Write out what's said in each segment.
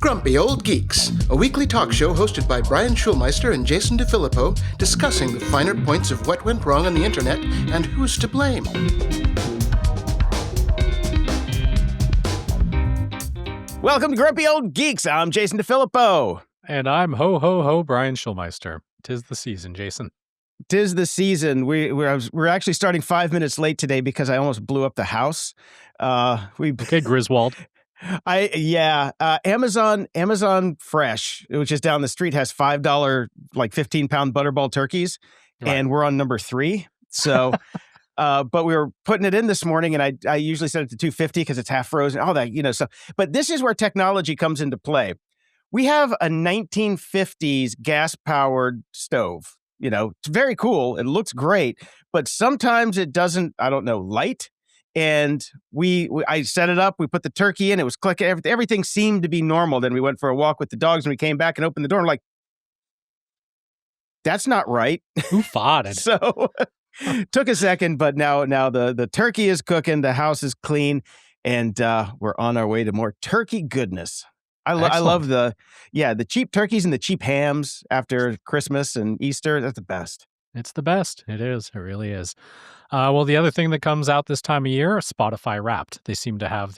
Grumpy Old Geeks, a weekly talk show hosted by Brian Schulmeister and Jason DeFilippo, discussing the finer points of what went wrong on the internet and who's to blame. Welcome to Grumpy Old Geeks. I'm Jason DeFilippo. And I'm ho Brian Schulmeister. 'Tis the season, Jason. 'Tis the season. We're actually starting 5 minutes late today because I almost blew up the house. Okay, Griswold. Amazon Fresh, which is down the street, has $5 like 15-pound butterball turkeys, right. And we're on number 3. So, but we were putting it in this morning, and I usually set it to 250 because it's half frozen, all that, So, but this is where technology comes into play. We have a 1950s gas-powered stove. It's very cool. It looks great, but sometimes it doesn't, light. And I set it up, we put the turkey in, it was clicking, everything seemed to be normal. Then we went for a walk with the dogs and we came back and opened the door and that's not right. Who farted? So took a second, but now the turkey is cooking, the house is clean, and we're on our way to more turkey goodness. I love the cheap turkeys and the cheap hams after Christmas and Easter. That's the best. It's the best. It is. It really is. Well, the other thing that comes out this time of year, Spotify Wrapped. They seem to have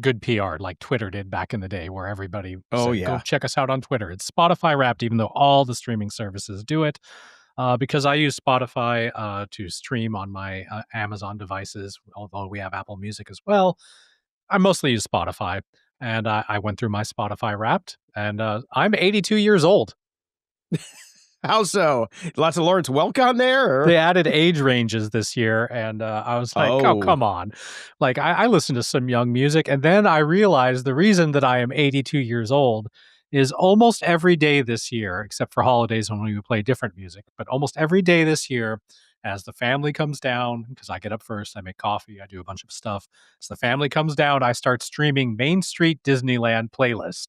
good PR, like Twitter did back in the day, where everybody said, go check us out on Twitter. It's Spotify Wrapped, even though all the streaming services do it. Because I use Spotify to stream on my Amazon devices, although we have Apple Music as well. I mostly use Spotify, and I went through my Spotify Wrapped, and I'm 82 years old. How so? Lots of Lawrence Welk on there? Or? They added age ranges this year, and I was like, oh, come on. Like, I listened to some young music, and then I realized the reason that I am 82 years old is almost every day this year, except for holidays when we play different music, but almost every day this year, as the family comes down, because I get up first, I make coffee, I do a bunch of stuff. As the family comes down, I start streaming Main Street Disneyland playlist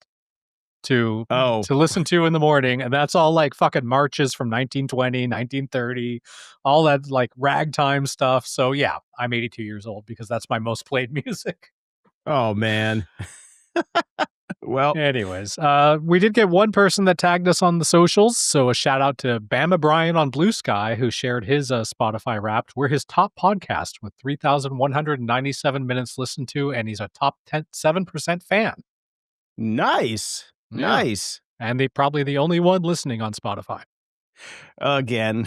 to listen to in the morning. And that's all like fucking marches from 1920, 1930, all that like ragtime stuff. So yeah, I'm 82 years old because that's my most played music. Oh, man. Well, anyways, we did get one person that tagged us on the socials. So a shout out to Bama Bryan on Bluesky, who shared his Spotify Wrapped. We're his top podcast with 3,197 minutes listened to, and he's a top 7% fan. Nice. Yeah. Nice. And probably the only one listening on Spotify. Again.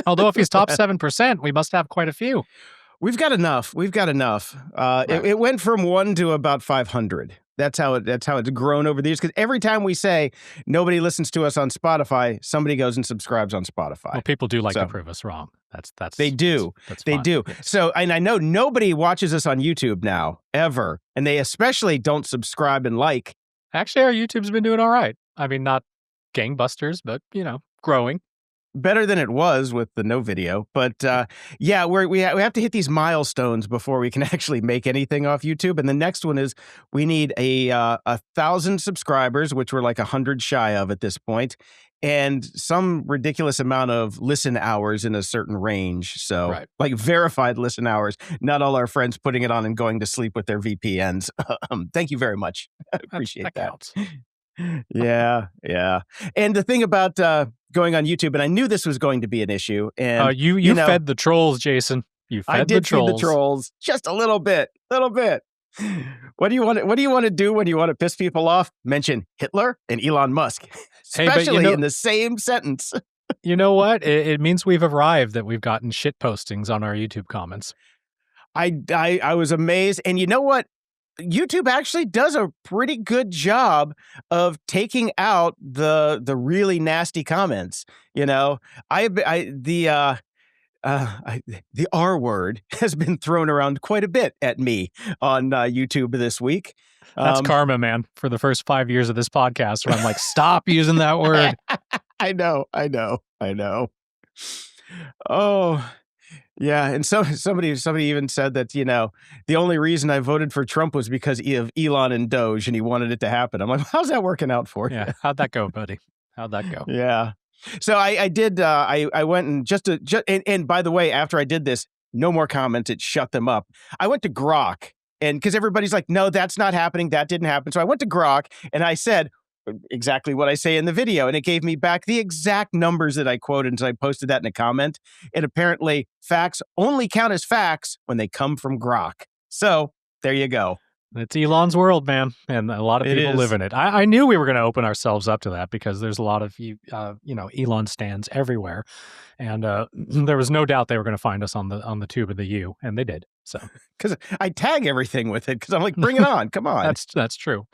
Although if he's top 7%, we must have quite a few. We've got enough. Right. It went from 1 to about 500. That's how it's grown over the years. Because every time we say nobody listens to us on Spotify, somebody goes and subscribes on Spotify. Well, people do like to prove us wrong. They do. They do. Yes. So, and I know nobody watches us on YouTube now, ever. And they especially don't subscribe and like. Actually, our YouTube's been doing all right. I mean, not gangbusters, but, growing. Better than it was with the no video. But we have to hit these milestones before we can actually make anything off YouTube. And the next one is we need a 1,000 subscribers, which we're like 100 shy of at this point, and some ridiculous amount of listen hours in a certain range. So like verified listen hours, not all our friends putting it on and going to sleep with their VPNs. Thank you very much. I appreciate that. Counts. Yeah. And the thing about going on YouTube, and I knew this was going to be an issue. And you fed the trolls, Jason. You fed the trolls. Feed the trolls just a little bit. What do you want to do when you want to piss people off? Mention Hitler and Elon Musk, especially in the same sentence. You know what? It means we've arrived, that we've gotten shit postings on our YouTube comments. I was amazed, and you know what? YouTube actually does a pretty good job of taking out the really nasty comments. The R word has been thrown around quite a bit at me on YouTube this week. That's karma, man. For the first 5 years of this podcast, where I'm like, stop using that word. I know. Oh. Yeah, and somebody even said that, the only reason I voted for Trump was because of Elon and Doge, and he wanted it to happen. I'm like, how's that working out for you? Yeah, how'd that go, buddy? How'd that go? Yeah. So I did, I went and and by the way, after I did this, no more comments, it shut them up. I went to GROK, And because everybody's like, no, that's not happening. That didn't happen. So I went to Grok and I said exactly what I say in the video. And it gave me back the exact numbers that I quoted. And so I posted that in a comment. And apparently facts only count as facts when they come from Grok. So there you go. It's Elon's world, man, and a lot of people live in it. I knew we were going to open ourselves up to that because there's a lot of Elon stands everywhere, and there was no doubt they were going to find us on the tube of the U, and they did. So because I tag everything with it because I'm like, bring it on, come on. That's true.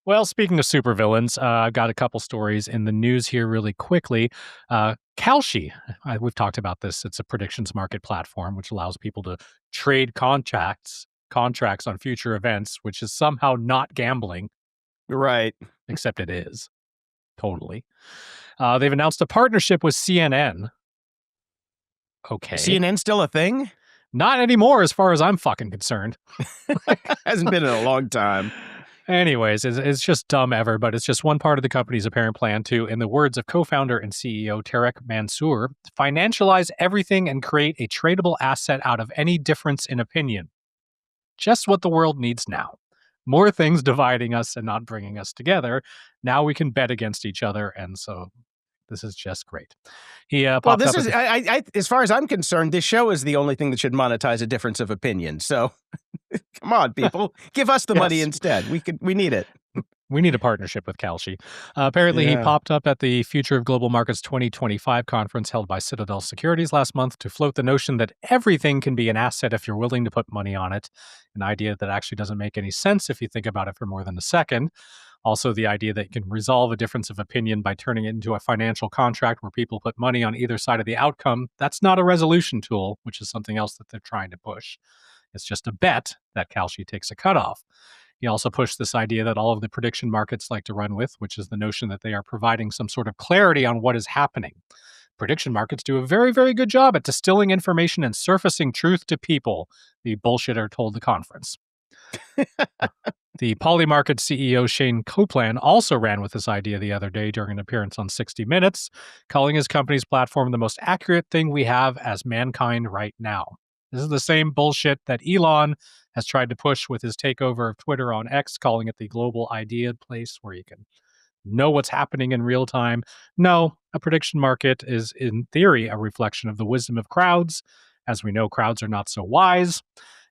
Well, speaking of supervillains, I've got a couple stories in the news here really quickly. KALSHI, we've talked about this. It's a predictions market platform which allows people to trade contracts on future events, which is somehow not gambling. Right. Except it is. Totally. They've announced a partnership with CNN. Okay. CNN still a thing? Not anymore, as far as I'm fucking concerned. Hasn't been in a long time. Anyways, it's just dumb ever, but it's just one part of the company's apparent plan to, in the words of co-founder and CEO Tarek Mansour, financialize everything and create a tradable asset out of any difference in opinion. Just what the world needs now. More things dividing us and not bringing us together. Now we can bet against each other, and so this is just great. He well, this is as far as I'm concerned, this show is the only thing that should monetize a difference of opinion. So, come on, people, give us the money instead. We need it. We need a partnership with KALSHI. Apparently, he popped up at the Future of Global Markets 2025 conference held by Citadel Securities last month to float the notion that everything can be an asset if you're willing to put money on it, an idea that actually doesn't make any sense if you think about it for more than a second. Also, the idea that you can resolve a difference of opinion by turning it into a financial contract where people put money on either side of the outcome, that's not a resolution tool, which is something else that they're trying to push. It's just a bet that KALSHI takes a cutoff. He also pushed this idea that all of the prediction markets like to run with, which is the notion that they are providing some sort of clarity on what is happening. Prediction markets do a very, very good job at distilling information and surfacing truth to people, the bullshitter told the conference. The Polymarket CEO Shane Copeland also ran with this idea the other day during an appearance on 60 Minutes, calling his company's platform the most accurate thing we have as mankind right now. This is the same bullshit that Elon has tried to push with his takeover of Twitter on X, calling it the global idea place where you can know what's happening in real time. No, a prediction market is, in theory, a reflection of the wisdom of crowds. As we know, crowds are not so wise.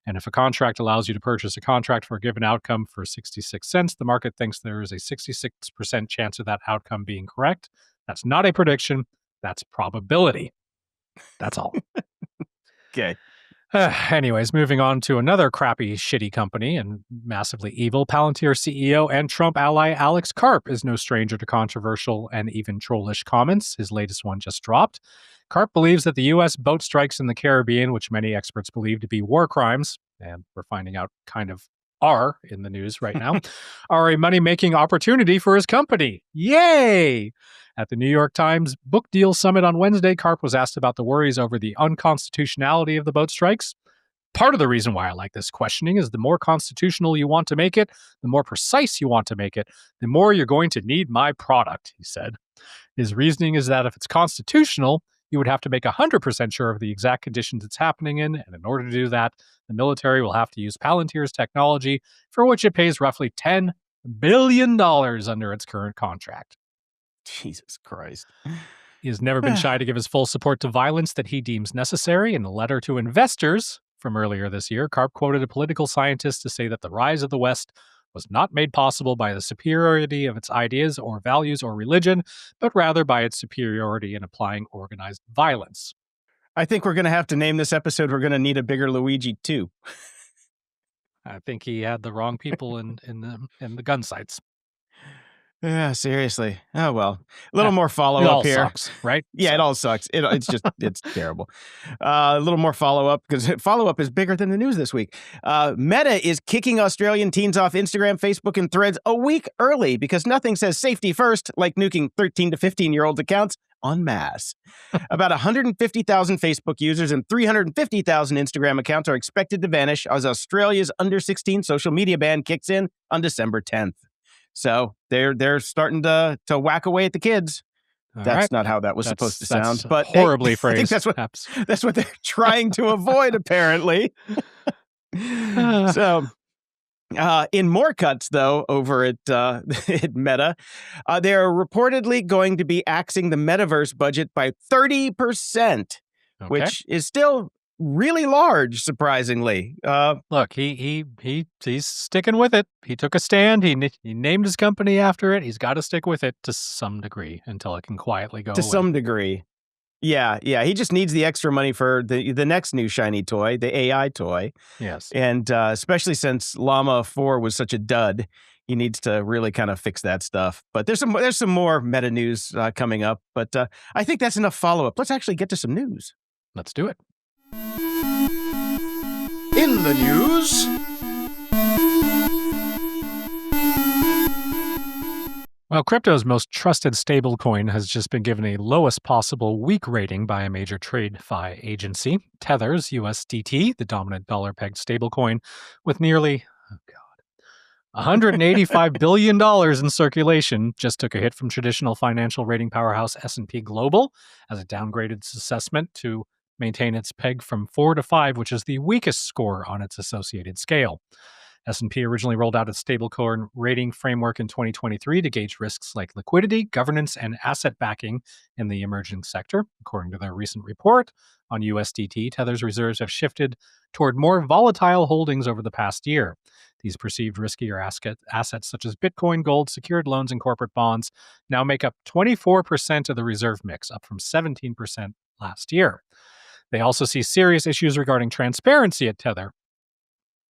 And if a contract allows you to purchase a contract for a given outcome for 66 cents, the market thinks there is a 66% chance of that outcome being correct. That's not a prediction. That's probability. That's all. Okay. Anyways, moving on to another crappy, shitty company and massively evil. Palantir CEO and Trump ally Alex Karp is no stranger to controversial and even trollish comments. His latest one just dropped. Karp believes that the U.S. boat strikes in the Caribbean, which many experts believe to be war crimes, and we're finding out kind of are in the news right now, are a money-making opportunity for his company. Yay! At the New York Times Book Deal Summit on Wednesday, Karp was asked about the worries over the unconstitutionality of the boat strikes. Part of the reason why I like this questioning is the more constitutional you want to make it, the more precise you want to make it, the more you're going to need my product, he said. His reasoning is that if it's constitutional, you would have to make 100% sure of the exact conditions it's happening in, and in order to do that, the military will have to use Palantir's technology, for which it pays roughly $10 billion under its current contract. Jesus Christ. He has never been shy to give his full support to violence that he deems necessary. In a letter to investors from earlier this year, Karp quoted a political scientist to say that the rise of the West was not made possible by the superiority of its ideas or values or religion, but rather by its superiority in applying organized violence. I think we're going to have to name this episode, We're going to Need a Bigger Luigi too. I think he had the wrong people in the gun sites. Yeah, seriously. Oh, well. A little more follow-up here. It all sucks, right? Yeah, it all sucks. It's just, it's terrible. A little more follow-up, because follow-up is bigger than the news this week. Meta is kicking Australian teens off Instagram, Facebook, and Threads a week early because nothing says safety first like nuking 13 to 15-year-old accounts en masse. About 150,000 Facebook users and 350,000 Instagram accounts are expected to vanish as Australia's under-16 social media ban kicks in on December 10th. So they're starting to whack away at the kids. That's not how that was supposed to sound, but horribly phrased. I think that's what they're trying to avoid, apparently. So In more cuts, though, over at, at Meta, they're reportedly going to be axing the metaverse budget by 30%, which is still really large, surprisingly. Look, he's sticking with it. He took a stand. He named his company after it. He's got to stick with it to some degree until it can quietly go away. To some degree. Yeah. He just needs the extra money for the next new shiny toy, the AI toy. Yes. And especially since Llama 4 was such a dud, he needs to really kind of fix that stuff. But there's some more meta news coming up. But I think that's enough follow-up. Let's actually get to some news. Let's do it. In the news... Well, crypto's most trusted stablecoin has just been given a lowest possible weak rating by a major TradeFi agency, Tether's USDT, the dominant dollar-pegged stablecoin, with nearly $185 billion in circulation, just took a hit from traditional financial rating powerhouse S&P Global as it downgraded its assessment to maintain its peg from 4 to 5, which is the weakest score on its associated scale. S&P originally rolled out its stablecoin rating framework in 2023 to gauge risks like liquidity, governance, and asset backing in the emerging sector. According to their recent report on USDT, Tether's reserves have shifted toward more volatile holdings over the past year. These perceived riskier assets such as Bitcoin, gold, secured loans, and corporate bonds now make up 24% of the reserve mix, up from 17% last year. They also see serious issues regarding transparency at Tether.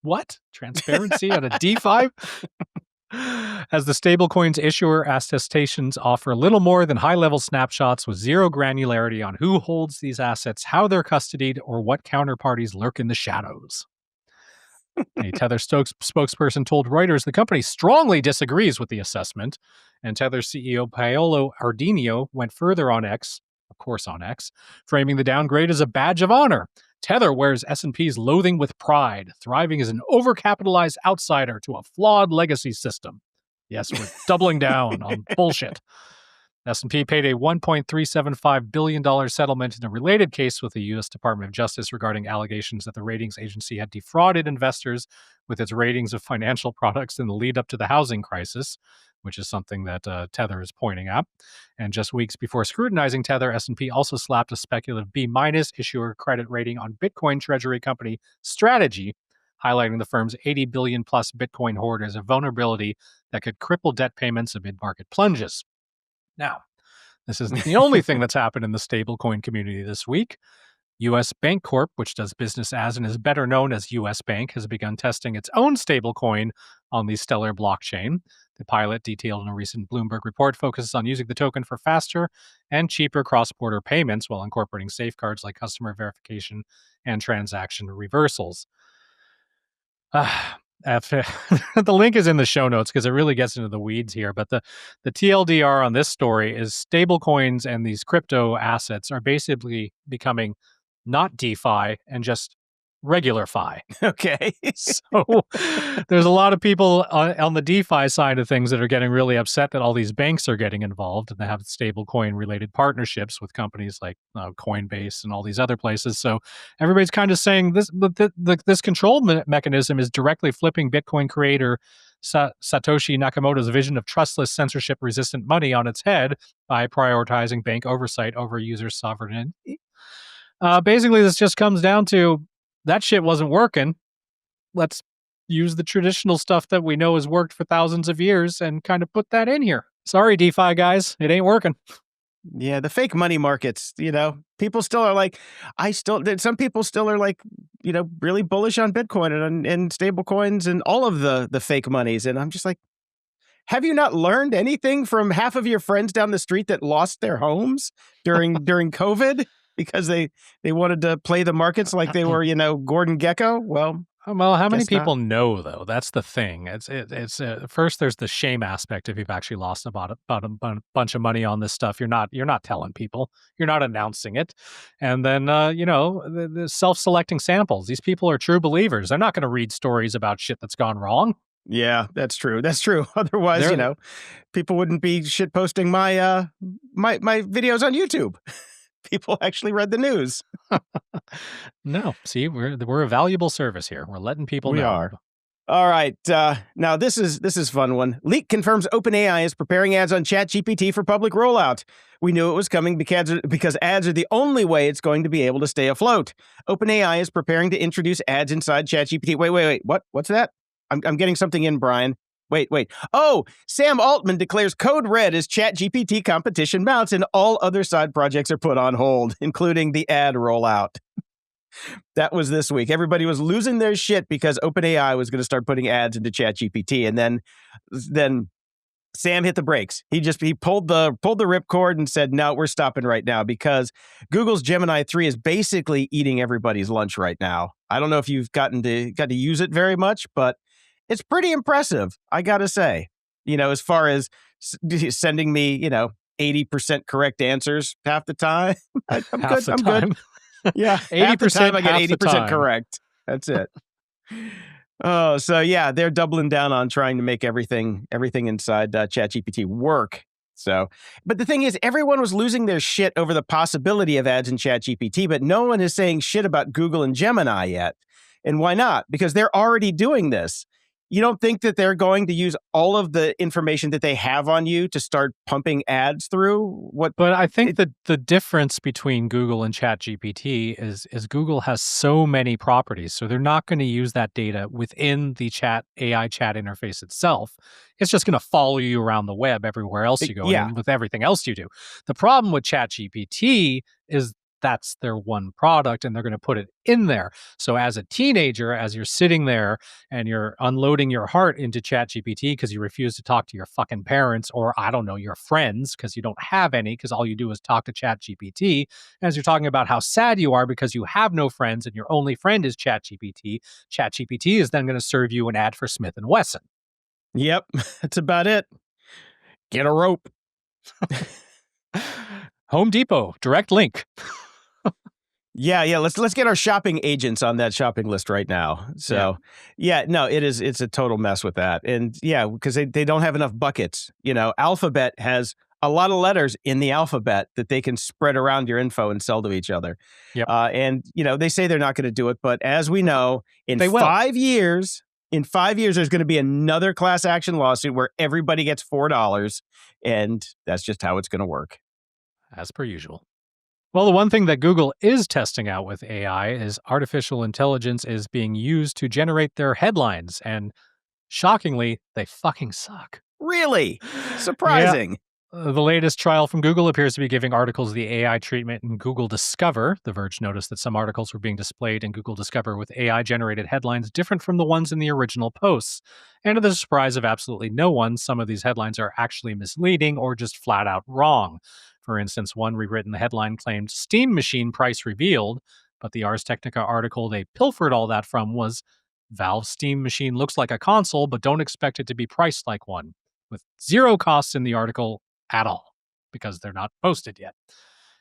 What? Transparency at a DeFi? As the stablecoin's issuer attestations offer little more than high-level snapshots with zero granularity on who holds these assets, how they're custodied, or what counterparties lurk in the shadows. A Tether spokesperson told Reuters the company strongly disagrees with the assessment, and Tether CEO Paolo Ardinio went further on X, of course on X, framing the downgrade as a badge of honor. Tether wears S&P's loathing with pride, thriving as an overcapitalized outsider to a flawed legacy system. Yes, we're doubling down on bullshit. S&P paid a $1.375 billion settlement in a related case with the U.S. Department of Justice regarding allegations that the ratings agency had defrauded investors with its ratings of financial products in the lead up to the housing crisis, which is something that Tether is pointing at. And just weeks before scrutinizing Tether, S&P also slapped a speculative B- issuer credit rating on Bitcoin treasury company Strategy, highlighting the firm's 80 billion plus Bitcoin hoard as a vulnerability that could cripple debt payments amid market plunges. Now, this isn't the only thing that's happened in the stablecoin community this week. U.S. Bank Corp, which does business as and is better known as U.S. Bank, has begun testing its own stablecoin on the Stellar blockchain. The pilot, detailed in a recent Bloomberg report, focuses on using the token for faster and cheaper cross-border payments while incorporating safeguards like customer verification and transaction reversals. The link is in the show notes because it really gets into the weeds here. But the TLDR on this story is stablecoins and these crypto assets are basically becoming not DeFi and just regular fi. Okay. So there's a lot of people on the DeFi side of things that are getting really upset that all these banks are getting involved and they have stablecoin related partnerships with companies like Coinbase and all these other places. So everybody's kind of saying this control mechanism is directly flipping Bitcoin creator Satoshi Nakamoto's vision of trustless, censorship-resistant money on its head by prioritizing bank oversight over user sovereignty. Basically, this just comes down to that shit wasn't working. Let's use the traditional stuff that we know has worked for thousands of years and kind of put that in here. Sorry, DeFi guys, it ain't working. Yeah, the fake money markets, people still are like, some people still are like, really bullish on Bitcoin and stable coins and all of the fake monies. And I'm just like, have you not learned anything from half of your friends down the street that lost their homes during COVID? Because they wanted to play the markets like they were, Gordon Gekko. Well, how many people know though? That's the thing. It's first there's the shame aspect if you've actually lost about a bunch of money on this stuff. You're not telling people. You're not announcing it. And then the self-selecting samples. These people are true believers. They're not going to read stories about shit that's gone wrong. Yeah, that's true. Otherwise, people wouldn't be shit posting my my videos on YouTube. People actually read the news. No, see, we're a valuable service here. We're letting people know. We are. All right. Now this is fun one. Leak confirms OpenAI is preparing ads on ChatGPT for public rollout. We knew it was coming because ads are the only way it's going to be able to stay afloat. OpenAI is preparing to introduce ads inside ChatGPT. Wait. What's that? I'm getting something in, Brian. Wait. Oh, Sam Altman declares code red as ChatGPT competition mounts and all other side projects are put on hold, including the ad rollout. That was this week. Everybody was losing their shit because OpenAI was going to start putting ads into ChatGPT, and then Sam hit the brakes. He pulled the ripcord and said, "No, we're stopping right now," because Google's Gemini 3 is basically eating everybody's lunch right now. I don't know if you've got to use it very much, but it's pretty impressive, I got to say. As far as sending me, 80% correct answers half the time. I'm half good. I'm good. Yeah, 80%. I get 80% correct. That's it. Oh, so yeah, they're doubling down on trying to make everything inside ChatGPT work. So, but the thing is, everyone was losing their shit over the possibility of ads in ChatGPT, but no one is saying shit about Google and Gemini yet. And why not? Because they're already doing this. You don't think that they're going to use all of the information that they have on you to start pumping ads through? But I think that the difference between Google and ChatGPT is Google has so many properties, so they're not going to use that data within the AI chat interface itself. It's just going to follow you around the web everywhere else you go, and with everything else you do. The problem with ChatGPT is that's their one product and they're going to put it in there. So as a teenager, as you're sitting there and you're unloading your heart into ChatGPT because you refuse to talk to your fucking parents or, I don't know, your friends because you don't have any because all you do is talk to ChatGPT, as you're talking about how sad you are because you have no friends and your only friend is ChatGPT, ChatGPT is then going to serve you an ad for Smith & Wesson. Yep, that's about it. Get a rope. Home Depot, direct link. Yeah. Let's get our shopping agents on that shopping list right now. So, it's a total mess with that. And because they don't have enough buckets. Alphabet has a lot of letters in the alphabet that they can spread around your info and sell to each other. Yep. And they say they're not going to do it, but as we know, in 5 years, there's going to be another class action lawsuit where everybody gets $4, and that's just how it's going to work. As per usual. Well, the one thing that Google is testing out with AI is artificial intelligence is being used to generate their headlines. And shockingly, they fucking suck. Really? Surprising. Yeah. The latest trial from Google appears to be giving articles the AI treatment in Google Discover. The Verge noticed that some articles were being displayed in Google Discover with AI-generated headlines different from the ones in the original posts. And to the surprise of absolutely no one, some of these headlines are actually misleading or just flat out wrong. For instance, one rewritten headline claimed Steam machine price revealed, but the Ars Technica article they pilfered all that from was Valve's Steam machine looks like a console, but don't expect it to be priced like one, with zero costs in the article at all, because they're not posted yet.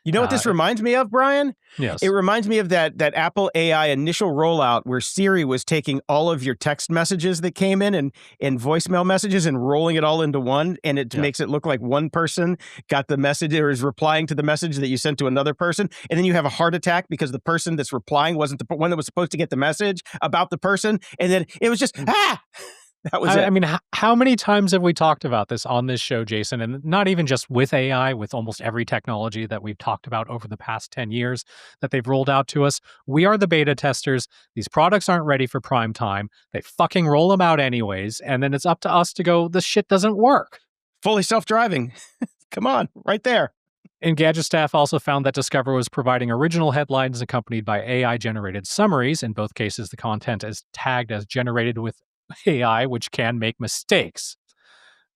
You know what this reminds me of, Brian? Yes. It reminds me of that Apple AI initial rollout where Siri was taking all of your text messages that came in and voicemail messages and rolling it all into one, and it makes it look like one person got the message or is replying to the message that you sent to another person, and then you have a heart attack because the person that's replying wasn't the one that was supposed to get the message about the person, and then it was just, that was it. I mean, how many times have we talked about this on this show, Jason? And not even just with AI, with almost every technology that we've talked about over the past 10 years that they've rolled out to us. We are the beta testers. These products aren't ready for prime time. They fucking roll them out anyways. And then it's up to us to go, this shit doesn't work. Fully self-driving. Come on, right there. Engadget staff also found that Discover was providing original headlines accompanied by AI-generated summaries. In both cases, the content is tagged as generated with AI, which can make mistakes.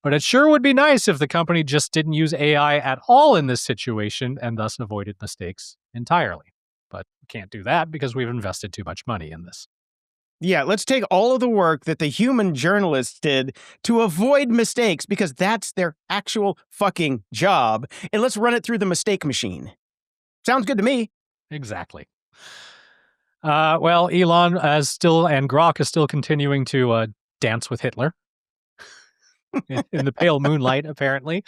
But it sure would be nice if the company just didn't use AI at all in this situation and thus avoided mistakes entirely. But we can't do that because we've invested too much money in this. Yeah, let's take all of the work that the human journalists did to avoid mistakes, because that's their actual fucking job, and let's run it through the mistake machine. Sounds good to me. Exactly. Well, Elon and GROK is still continuing to dance with Hitler in the pale moonlight, apparently.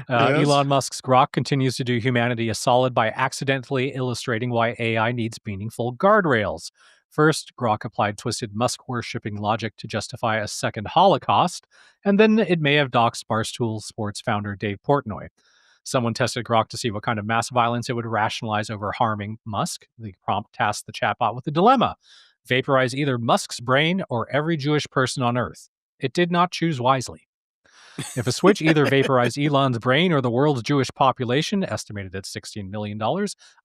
Yes. Elon Musk's GROK continues to do humanity a solid by accidentally illustrating why AI needs meaningful guardrails. First, GROK applied twisted Musk-worshipping logic to justify a second Holocaust, and then it may have doxed Barstool Sports founder Dave Portnoy. Someone tested GROK to see what kind of mass violence it would rationalize over harming Musk. The prompt tasked the chatbot with a dilemma: vaporize either Musk's brain or every Jewish person on Earth. It did not choose wisely. If a switch either vaporized Elon's brain or the world's Jewish population, estimated at $16 million,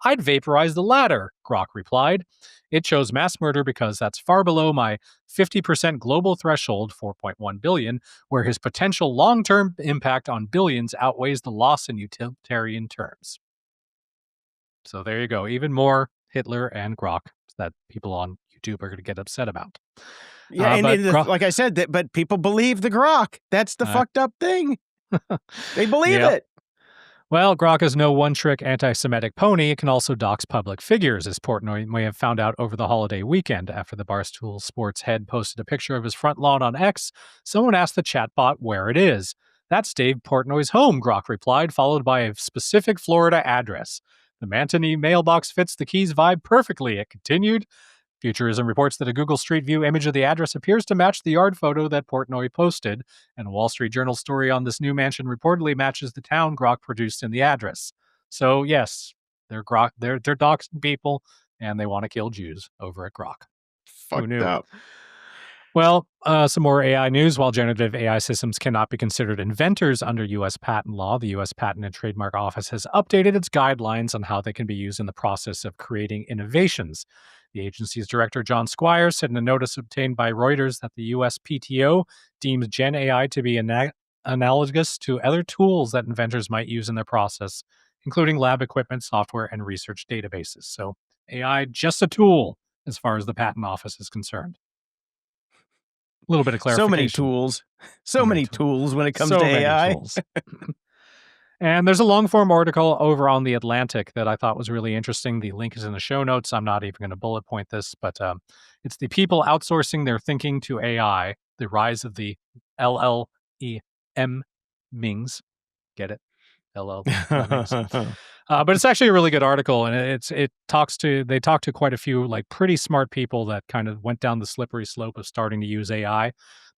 I'd vaporize the latter, GROK replied. It chose mass murder because that's far below my 50% global threshold, 4.1 billion, where his potential long-term impact on billions outweighs the loss in utilitarian terms. So there you go. Even more Hitler and GROK that people on YouTube are going to get upset about. Yeah, like I said, but people believe the GROK. That's the fucked up thing. They believe it. Well, GROK is no one-trick anti-Semitic pony. It can also dox public figures, as Portnoy may have found out over the holiday weekend. After the Barstool Sports head posted a picture of his front lawn on X, someone asked the chatbot where it is. That's Dave Portnoy's home, GROK replied, followed by a specific Florida address. The Mantini mailbox fits the Keys vibe perfectly, it continued. Futurism reports that a Google Street View image of the address appears to match the yard photo that Portnoy posted, and a Wall Street Journal story on this new mansion reportedly matches the town GROK produced in the address. So yes, they're doxing people, and they want to kill Jews over at GROK. Fucked Who knew? Up. Well, some more AI news. While generative AI systems cannot be considered inventors under U.S. patent law, the U.S. Patent and Trademark Office has updated its guidelines on how they can be used in the process of creating innovations. The agency's director, John Squire, said in a notice obtained by Reuters that the U.S. PTO deems Gen AI to be analogous to other tools that inventors might use in their process, including lab equipment, software, and research databases. So AI, just a tool as far as the patent office is concerned. A little bit of clarification. So many tools when it comes to AI. And there's a long-form article over on The Atlantic that I thought was really interesting. The link is in the show notes. I'm not even going to bullet point this, but it's the people outsourcing their thinking to AI, the rise of the LLEM Mings. Get it? LLEM. But it's actually a really good article, and they talk to quite a few like pretty smart people that kind of went down the slippery slope of starting to use AI,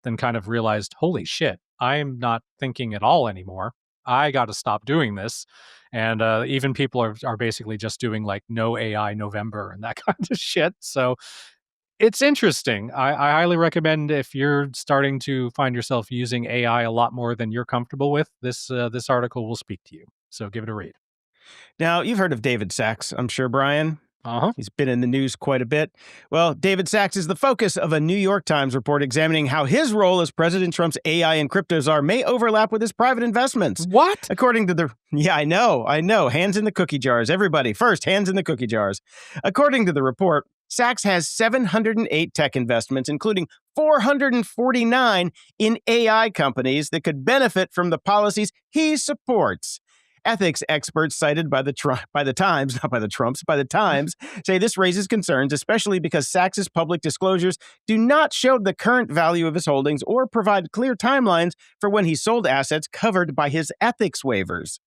then kind of realized, holy shit, I'm not thinking at all anymore. I got to stop doing this. And even people are basically just doing like no AI November and that kind of shit. So it's interesting. I highly recommend, if you're starting to find yourself using AI a lot more than you're comfortable with, this article will speak to you. So give it a read. Now, you've heard of David Sacks, I'm sure, Brian. Uh-huh. He's been in the news quite a bit. Well, David Sacks is the focus of a New York Times report examining how his role as President Trump's AI and crypto czar may overlap with his private investments. What? According to the... Yeah, I know. Hands in the cookie jars. Everybody, first, hands in the cookie jars. According to the report, Sacks has 708 tech investments, including 449 in AI companies that could benefit from the policies he supports. Ethics experts cited by the Times say this raises concerns, especially because Sacks' public disclosures do not show the current value of his holdings or provide clear timelines for when he sold assets covered by his ethics waivers.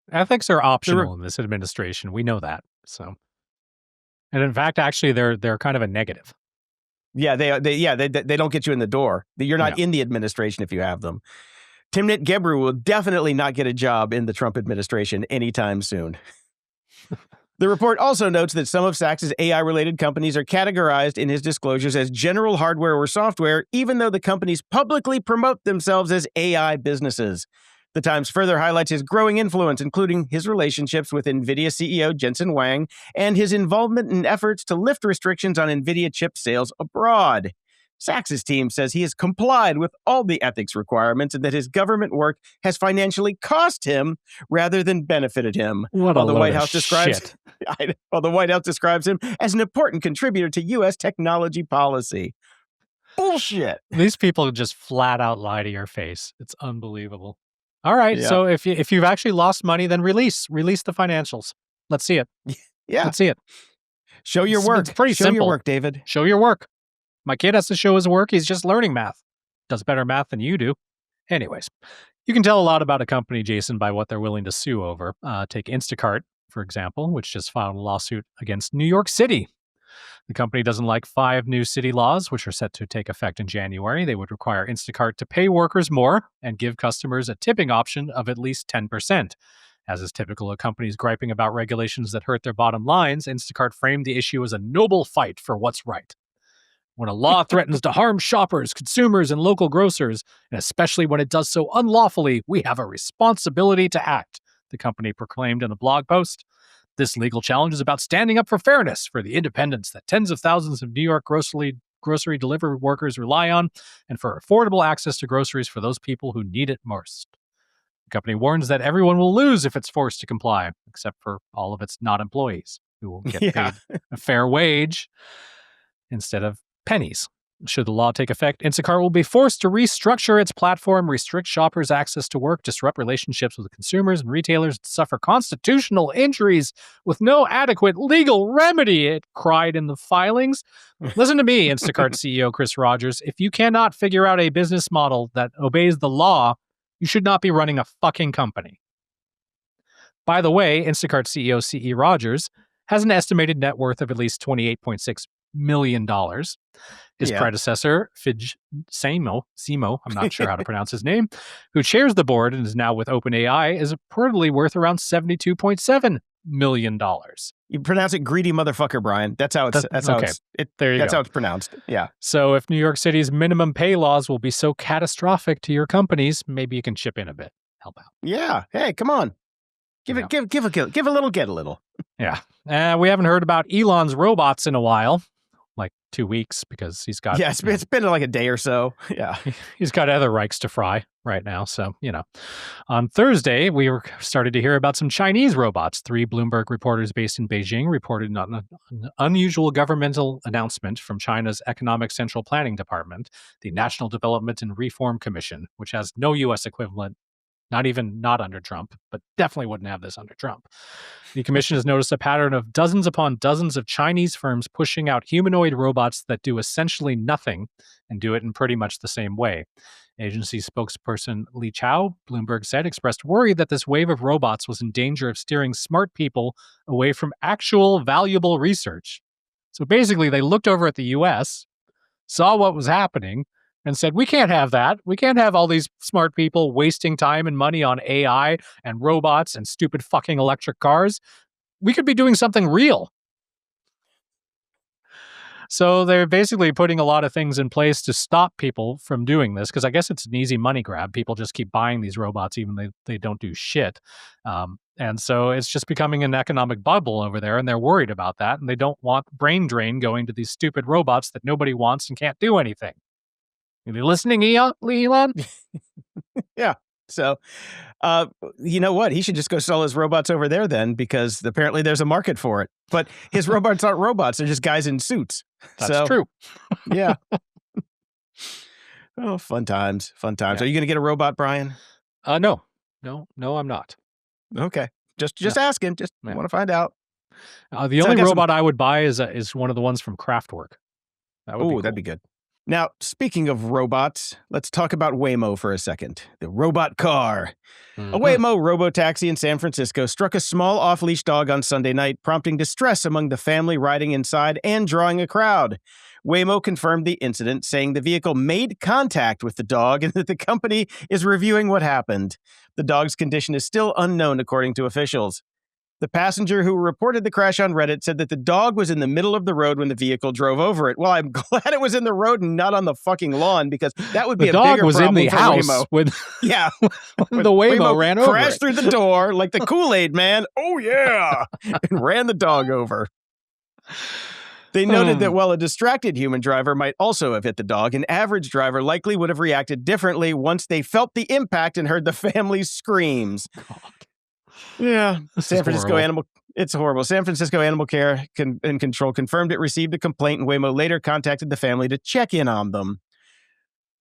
Ethics are optional in this administration. We know that. So, and in fact, actually, they're kind of a negative. Yeah, they don't get you in the door. You're not in the administration if you have them. Timnit Gebru will definitely not get a job in the Trump administration anytime soon. The report also notes that some of Sacks' AI-related companies are categorized in his disclosures as general hardware or software, even though the companies publicly promote themselves as AI businesses. The Times further highlights his growing influence, including his relationships with NVIDIA CEO Jensen Huang and his involvement in efforts to lift restrictions on NVIDIA chip sales abroad. Sacks' team says he has complied with all the ethics requirements and that his government work has financially cost him rather than benefited him. What a load of shit. While the White House describes him as an important contributor to U.S. technology policy. Bullshit. These people just flat out lie to your face. It's unbelievable. All right, so if you've actually lost money, then release the financials. Let's see it. Yeah. Let's see it. Show your work. It's pretty simple. Show your work, David. Show your work. My kid has to show his work. He's just learning math. Does better math than you do. Anyways, you can tell a lot about a company, Jason, by what they're willing to sue over. Take Instacart, for example, which just filed a lawsuit against New York City. The company doesn't like 5 new city laws, which are set to take effect in January. They would require Instacart to pay workers more and give customers a tipping option of at least 10%. As is typical of companies griping about regulations that hurt their bottom lines, Instacart framed the issue as a noble fight for what's right. When a law threatens to harm shoppers, consumers, and local grocers, and especially when it does so unlawfully, we have a responsibility to act, the company proclaimed in a blog post. This legal challenge is about standing up for fairness, for the independence that tens of thousands of New York grocery delivery workers rely on, and for affordable access to groceries for those people who need it most. The company warns that everyone will lose if it's forced to comply, except for all of its not employees, who will get paid a fair wage instead of pennies. Should the law take effect, Instacart will be forced to restructure its platform, restrict shoppers' access to work, disrupt relationships with consumers and retailers, and suffer constitutional injuries with no adequate legal remedy, it cried in the filings. Listen to me, Instacart CEO Chris Rogers. If you cannot figure out a business model that obeys the law, you should not be running a fucking company. By the way, Instacart CEO C.E. Rogers has an estimated net worth of at least $28.6 million. His predecessor, Fidj Simo, I'm not sure how to pronounce his name, who chairs the board and is now with OpenAI, is reportedly worth around $72.7 million. You pronounce it greedy motherfucker, Brian. That's how it's how it's pronounced. Yeah. So if New York City's minimum pay laws will be so catastrophic to your companies, maybe you can chip in a bit, help out. Yeah. Hey, come on. Give a little, get a little. Yeah. We haven't heard about Elon's robots in a while. Like 2 weeks, because he's got... Yeah, it's been like a day or so. Yeah. He's got other Reichs to fry right now. So, On Thursday, we started to hear about some Chinese robots. 3 Bloomberg reporters based in Beijing reported on an unusual governmental announcement from China's Economic Central Planning Department, the National Development and Reform Commission, which has no U.S. equivalent, not under Trump, but definitely wouldn't have this under Trump. The commission has noticed a pattern of dozens upon dozens of Chinese firms pushing out humanoid robots that do essentially nothing and do it in pretty much the same way. Agency spokesperson Li Chao, Bloomberg said, expressed worry that this wave of robots was in danger of steering smart people away from actual valuable research. So basically, they looked over at the U.S., saw what was happening, and said, we can't have that. We can't have all these smart people wasting time and money on AI and robots and stupid fucking electric cars. We could be doing something real. So they're basically putting a lot of things in place to stop people from doing this, because I guess it's an easy money grab. People just keep buying these robots even though they don't do shit. And so it's just becoming an economic bubble over there, and they're worried about that, and they don't want brain drain going to these stupid robots that nobody wants and can't do anything. Are you listening, Elon? Yeah. So, you know what? He should just go sell his robots over there then, because apparently there's a market for it. But his robots aren't robots. They're just guys in suits. That's true. Yeah. Oh, fun times. Fun times. Yeah. Are you going to get a robot, Brian? No, I'm not. Okay. Just asking. Just want to find out. The only robot I would buy is one of the ones from Kraftwerk. That'd be good. Now, speaking of robots, let's talk about Waymo for a second. The robot car. Mm-hmm. A Waymo robotaxi in San Francisco struck a small off-leash dog on Sunday night, prompting distress among the family riding inside and drawing a crowd. Waymo confirmed the incident, saying the vehicle made contact with the dog and that the company is reviewing what happened. The dog's condition is still unknown, according to officials. The passenger who reported the crash on Reddit said that the dog was in the middle of the road when the vehicle drove over it. Well, I'm glad it was in the road and not on the fucking lawn, because that would be a bigger problem. The dog was in the house when the Waymo ran over crashed through the door like the Kool-Aid man. Oh, yeah. And ran the dog over. They noted that while a distracted human driver might also have hit the dog, an average driver likely would have reacted differently once they felt the impact and heard the family's screams. God. Yeah, It's horrible. San Francisco Animal Care and Control confirmed it received a complaint, and Waymo later contacted the family to check in on them.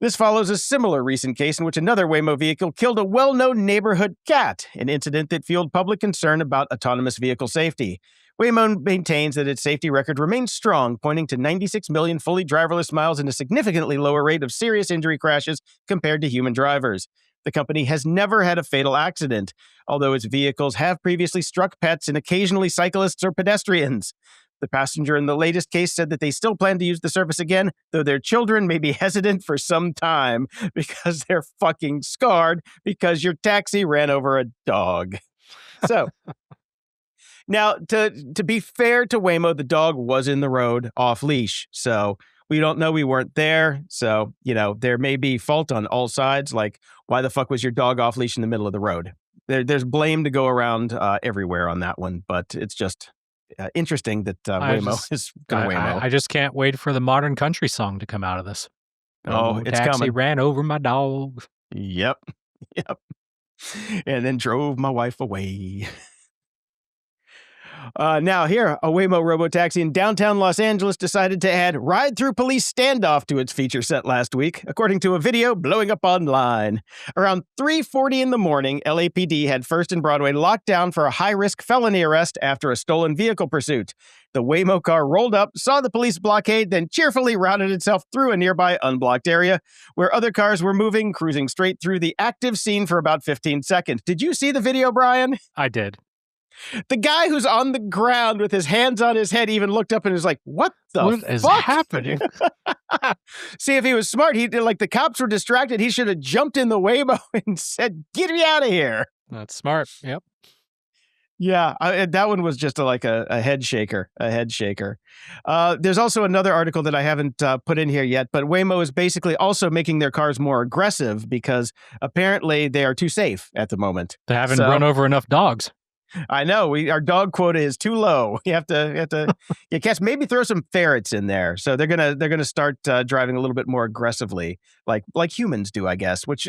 This follows a similar recent case in which another Waymo vehicle killed a well-known neighborhood cat, an incident that fueled public concern about autonomous vehicle safety. Waymo maintains that its safety record remains strong, pointing to 96 million fully driverless miles and a significantly lower rate of serious injury crashes compared to human drivers. The company has never had a fatal accident, although its vehicles have previously struck pets and occasionally cyclists or pedestrians. The passenger in the latest case said that they still plan to use the service again, though their children may be hesitant for some time because they're fucking scarred because your taxi ran over a dog. So, now, to be fair to Waymo, the dog was in the road off leash. So we don't know, we weren't there. So, there may be fault on all sides. Like, why the fuck was your dog off leash in the middle of the road? There's blame to go around everywhere on that one. But it's just interesting that Waymo is going to Waymo. I just can't wait for the modern country song to come out of this. It's taxi coming. Ran over my dog. Yep. And then drove my wife away. Now here, a Waymo robotaxi in downtown Los Angeles decided to add ride-through police standoff to its feature set last week, according to a video blowing up online. Around 3:40 in the morning, LAPD had First and Broadway locked down for a high-risk felony arrest after a stolen vehicle pursuit. The Waymo car rolled up, saw the police blockade, then cheerfully routed itself through a nearby unblocked area where other cars were moving, cruising straight through the active scene for about 15 seconds. Did you see the video, Brian? I did. The guy who's on the ground with his hands on his head even looked up and was like, what is happening? See, if he was smart, the cops were distracted. He should have jumped in the Waymo and said, get me out of here. That's smart. Yep. Yeah, that one was just a head shaker, There's also another article that I haven't put in here yet, but Waymo is basically also making their cars more aggressive because apparently they are too safe at the moment. They haven't run over enough dogs. I know our dog quota is too low. You have to maybe throw some ferrets in there. So they're gonna start driving a little bit more aggressively, like humans do, I guess. Which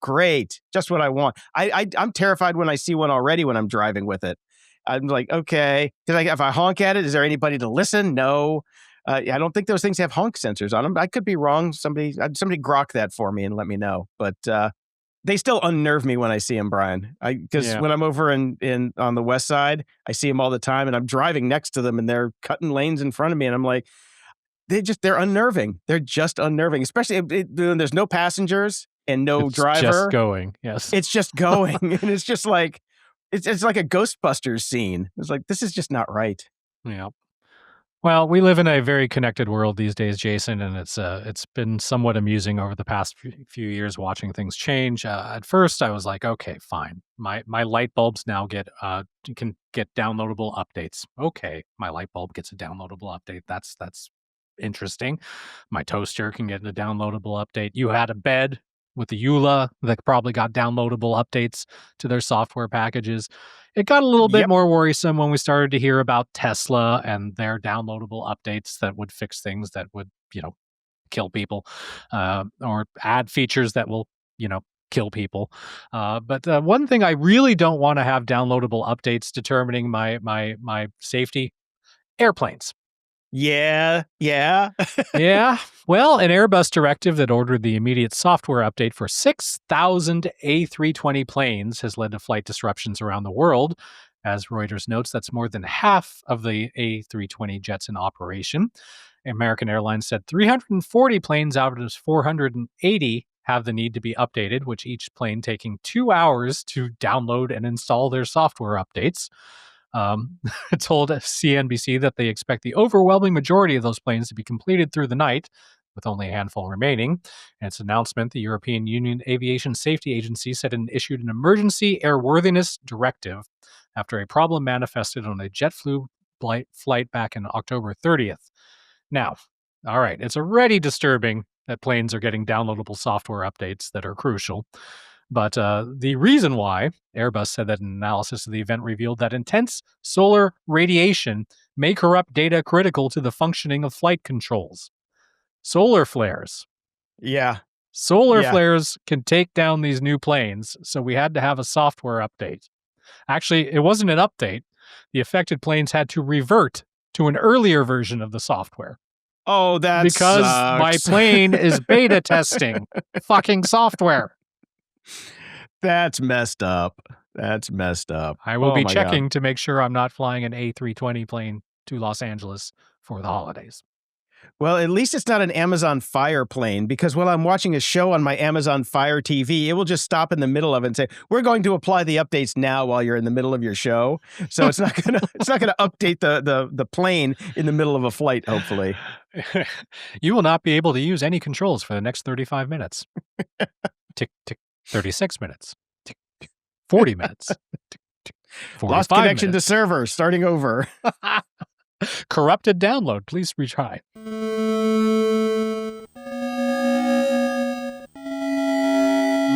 great, just what I want. I'm terrified when I see one already when I'm driving with it. I'm like, okay, because if I honk at it, is there anybody to listen? No. I don't think those things have honk sensors on them. I could be wrong. Somebody grok that for me and let me know. But they still unnerve me when I see them, Brian. Because when I'm over in on the west side, I see them all the time, and I'm driving next to them, and they're cutting lanes in front of me, and I'm like, they're unnerving. They're just unnerving, especially when there's no passengers and no driver. It's just going. Yes, it's just going, and it's just like it's like a Ghostbusters scene. It's like, this is just not right. Yeah. Well, we live in a very connected world these days, Jason, and it's been somewhat amusing over the past few years watching things change. At first, I was like, okay, fine. My light bulbs now can get downloadable updates. Okay, my light bulb gets a downloadable update. That's interesting. My toaster can get a downloadable update. You had a bed with the EULA that probably got downloadable updates to their software packages. It got a little bit more worrisome when we started to hear about Tesla and their downloadable updates that would fix things that would, kill people, or add features that will, kill people. But one thing I really don't want to have downloadable updates determining my safety: airplanes. Yeah. Yeah. Well, an Airbus directive that ordered the immediate software update for 6,000 A320 planes has led to flight disruptions around the world. As Reuters notes, that's more than half of the A320 jets in operation. American Airlines said 340 planes out of 480 have the need to be updated, with each plane taking 2 hours to download and install their software updates. Told CNBC that they expect the overwhelming majority of those planes to be completed through the night, with only a handful remaining. In its announcement, the European Union Aviation Safety Agency said it issued an emergency airworthiness directive after a problem manifested on a JetBlue flight back in October 30th. Now, all right, it's already disturbing that planes are getting downloadable software updates that are crucial. But the reason why, Airbus said that an analysis of the event revealed that intense solar radiation may corrupt data critical to the functioning of flight controls. Solar flares. Yeah. Solar flares can take down these new planes, so we had to have a software update. Actually, it wasn't an update. The affected planes had to revert to an earlier version of the software. Oh, that's because my plane is beta testing fucking software. That's messed up. I will be checking to make sure I'm not flying an A320 plane to Los Angeles for the holidays. Well, at least it's not an Amazon Fire plane, because while I'm watching a show on my Amazon Fire TV, it will just stop in the middle of it and say, "We're going to apply the updates now," while you're in the middle of your show. So it's not gonna update the plane in the middle of a flight. Hopefully, you will not be able to use any controls for the next 35 minutes. Tick tick. 36 minutes. Tick tick. 40 minutes. Tick tick. Lost connection to server. Starting over. Corrupted download. Please retry.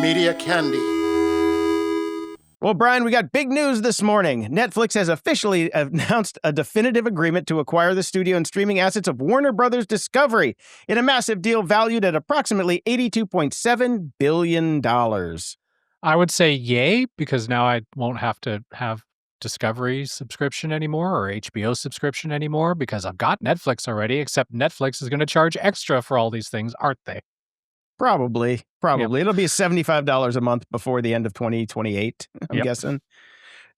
Media Candy. Well, Brian, we got big news this morning. Netflix has officially announced a definitive agreement to acquire the studio and streaming assets of Warner Brothers Discovery in a massive deal valued at approximately $82.7 billion. I would say yay, because now I won't have to have Discovery subscription anymore or HBO subscription anymore, because I've got Netflix already, except Netflix is going to charge extra for all these things, aren't they? Probably. Yep. It'll be $75 a month before the end of 2028, I'm guessing.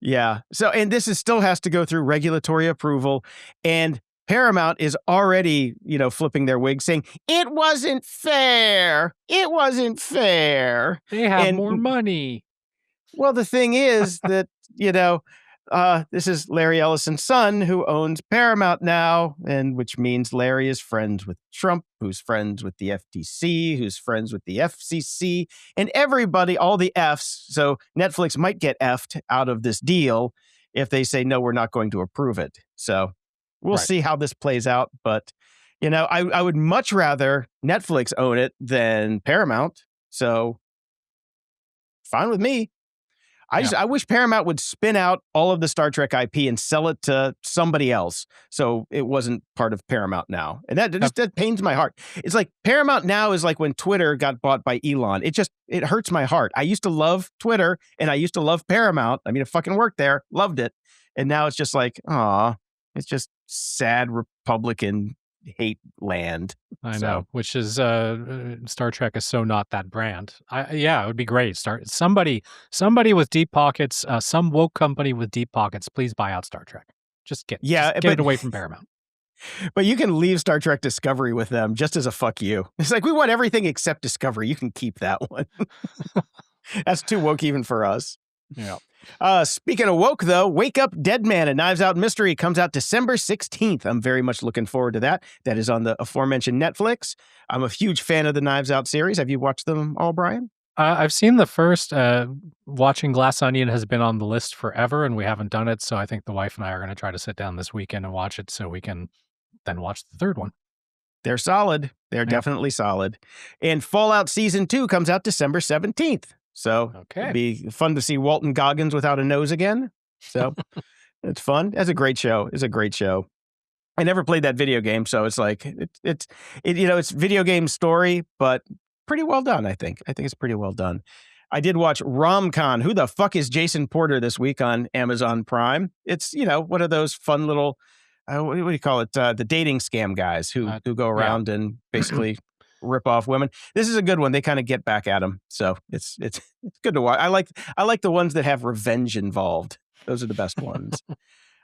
Yeah. So, and this still has to go through regulatory approval, and Paramount is already, flipping their wig saying, "It wasn't fair. It wasn't fair." They have more money. Well, the thing is that, this is Larry Ellison's son who owns Paramount now, and which means Larry is friends with Trump, who's friends with the FTC, who's friends with the FCC, and everybody, all the Fs. So Netflix might get F'd out of this deal if they say, no, we're not going to approve it. So we'll see how this plays out. But, I would much rather Netflix own it than Paramount. So fine with me. I wish Paramount would spin out all of the Star Trek IP and sell it to somebody else, so it wasn't part of Paramount now. And that pains my heart. It's like Paramount now is like when Twitter got bought by Elon. It hurts my heart. I used to love Twitter and I used to love Paramount. I mean, it fucking worked there. Loved it. And now it's just like, it's just sad Republican hate land. I know, which is Star Trek is so not that brand. It would be great. Somebody with deep pockets, some woke company with deep pockets, please buy out Star Trek. Just get it away from Paramount. But you can leave Star Trek Discovery with them just as a fuck you. It's like, we want everything except Discovery. You can keep that one. That's too woke even for us. Yeah. Speaking of woke, though, Wake Up Dead Man, a Knives Out mystery, comes out December 16th. I'm very much looking forward to that. That is on the aforementioned Netflix. I'm a huge fan of the Knives Out series. Have you watched them all, Brian? I've seen the first. Watching Glass Onion has been on the list forever, and we haven't done it. So I think the wife and I are going to try to sit down this weekend and watch it so we can then watch the third one. They're solid. They're definitely solid. And Fallout Season 2 comes out December 17th. So it'd be fun to see Walton Goggins without a nose again. So it's fun. It's a great show. It's a great show. I never played that video game, so it's like it's video game story, but pretty well done. I think it's pretty well done. I did watch RomCon. Who the fuck is Jason Porter this week on Amazon Prime? It's one of those fun little what do you call it? The dating scam guys who go around and basically rip off women. This is a good one. They kind of get back at them, so it's good to watch. I like the ones that have revenge involved. Those are the best ones.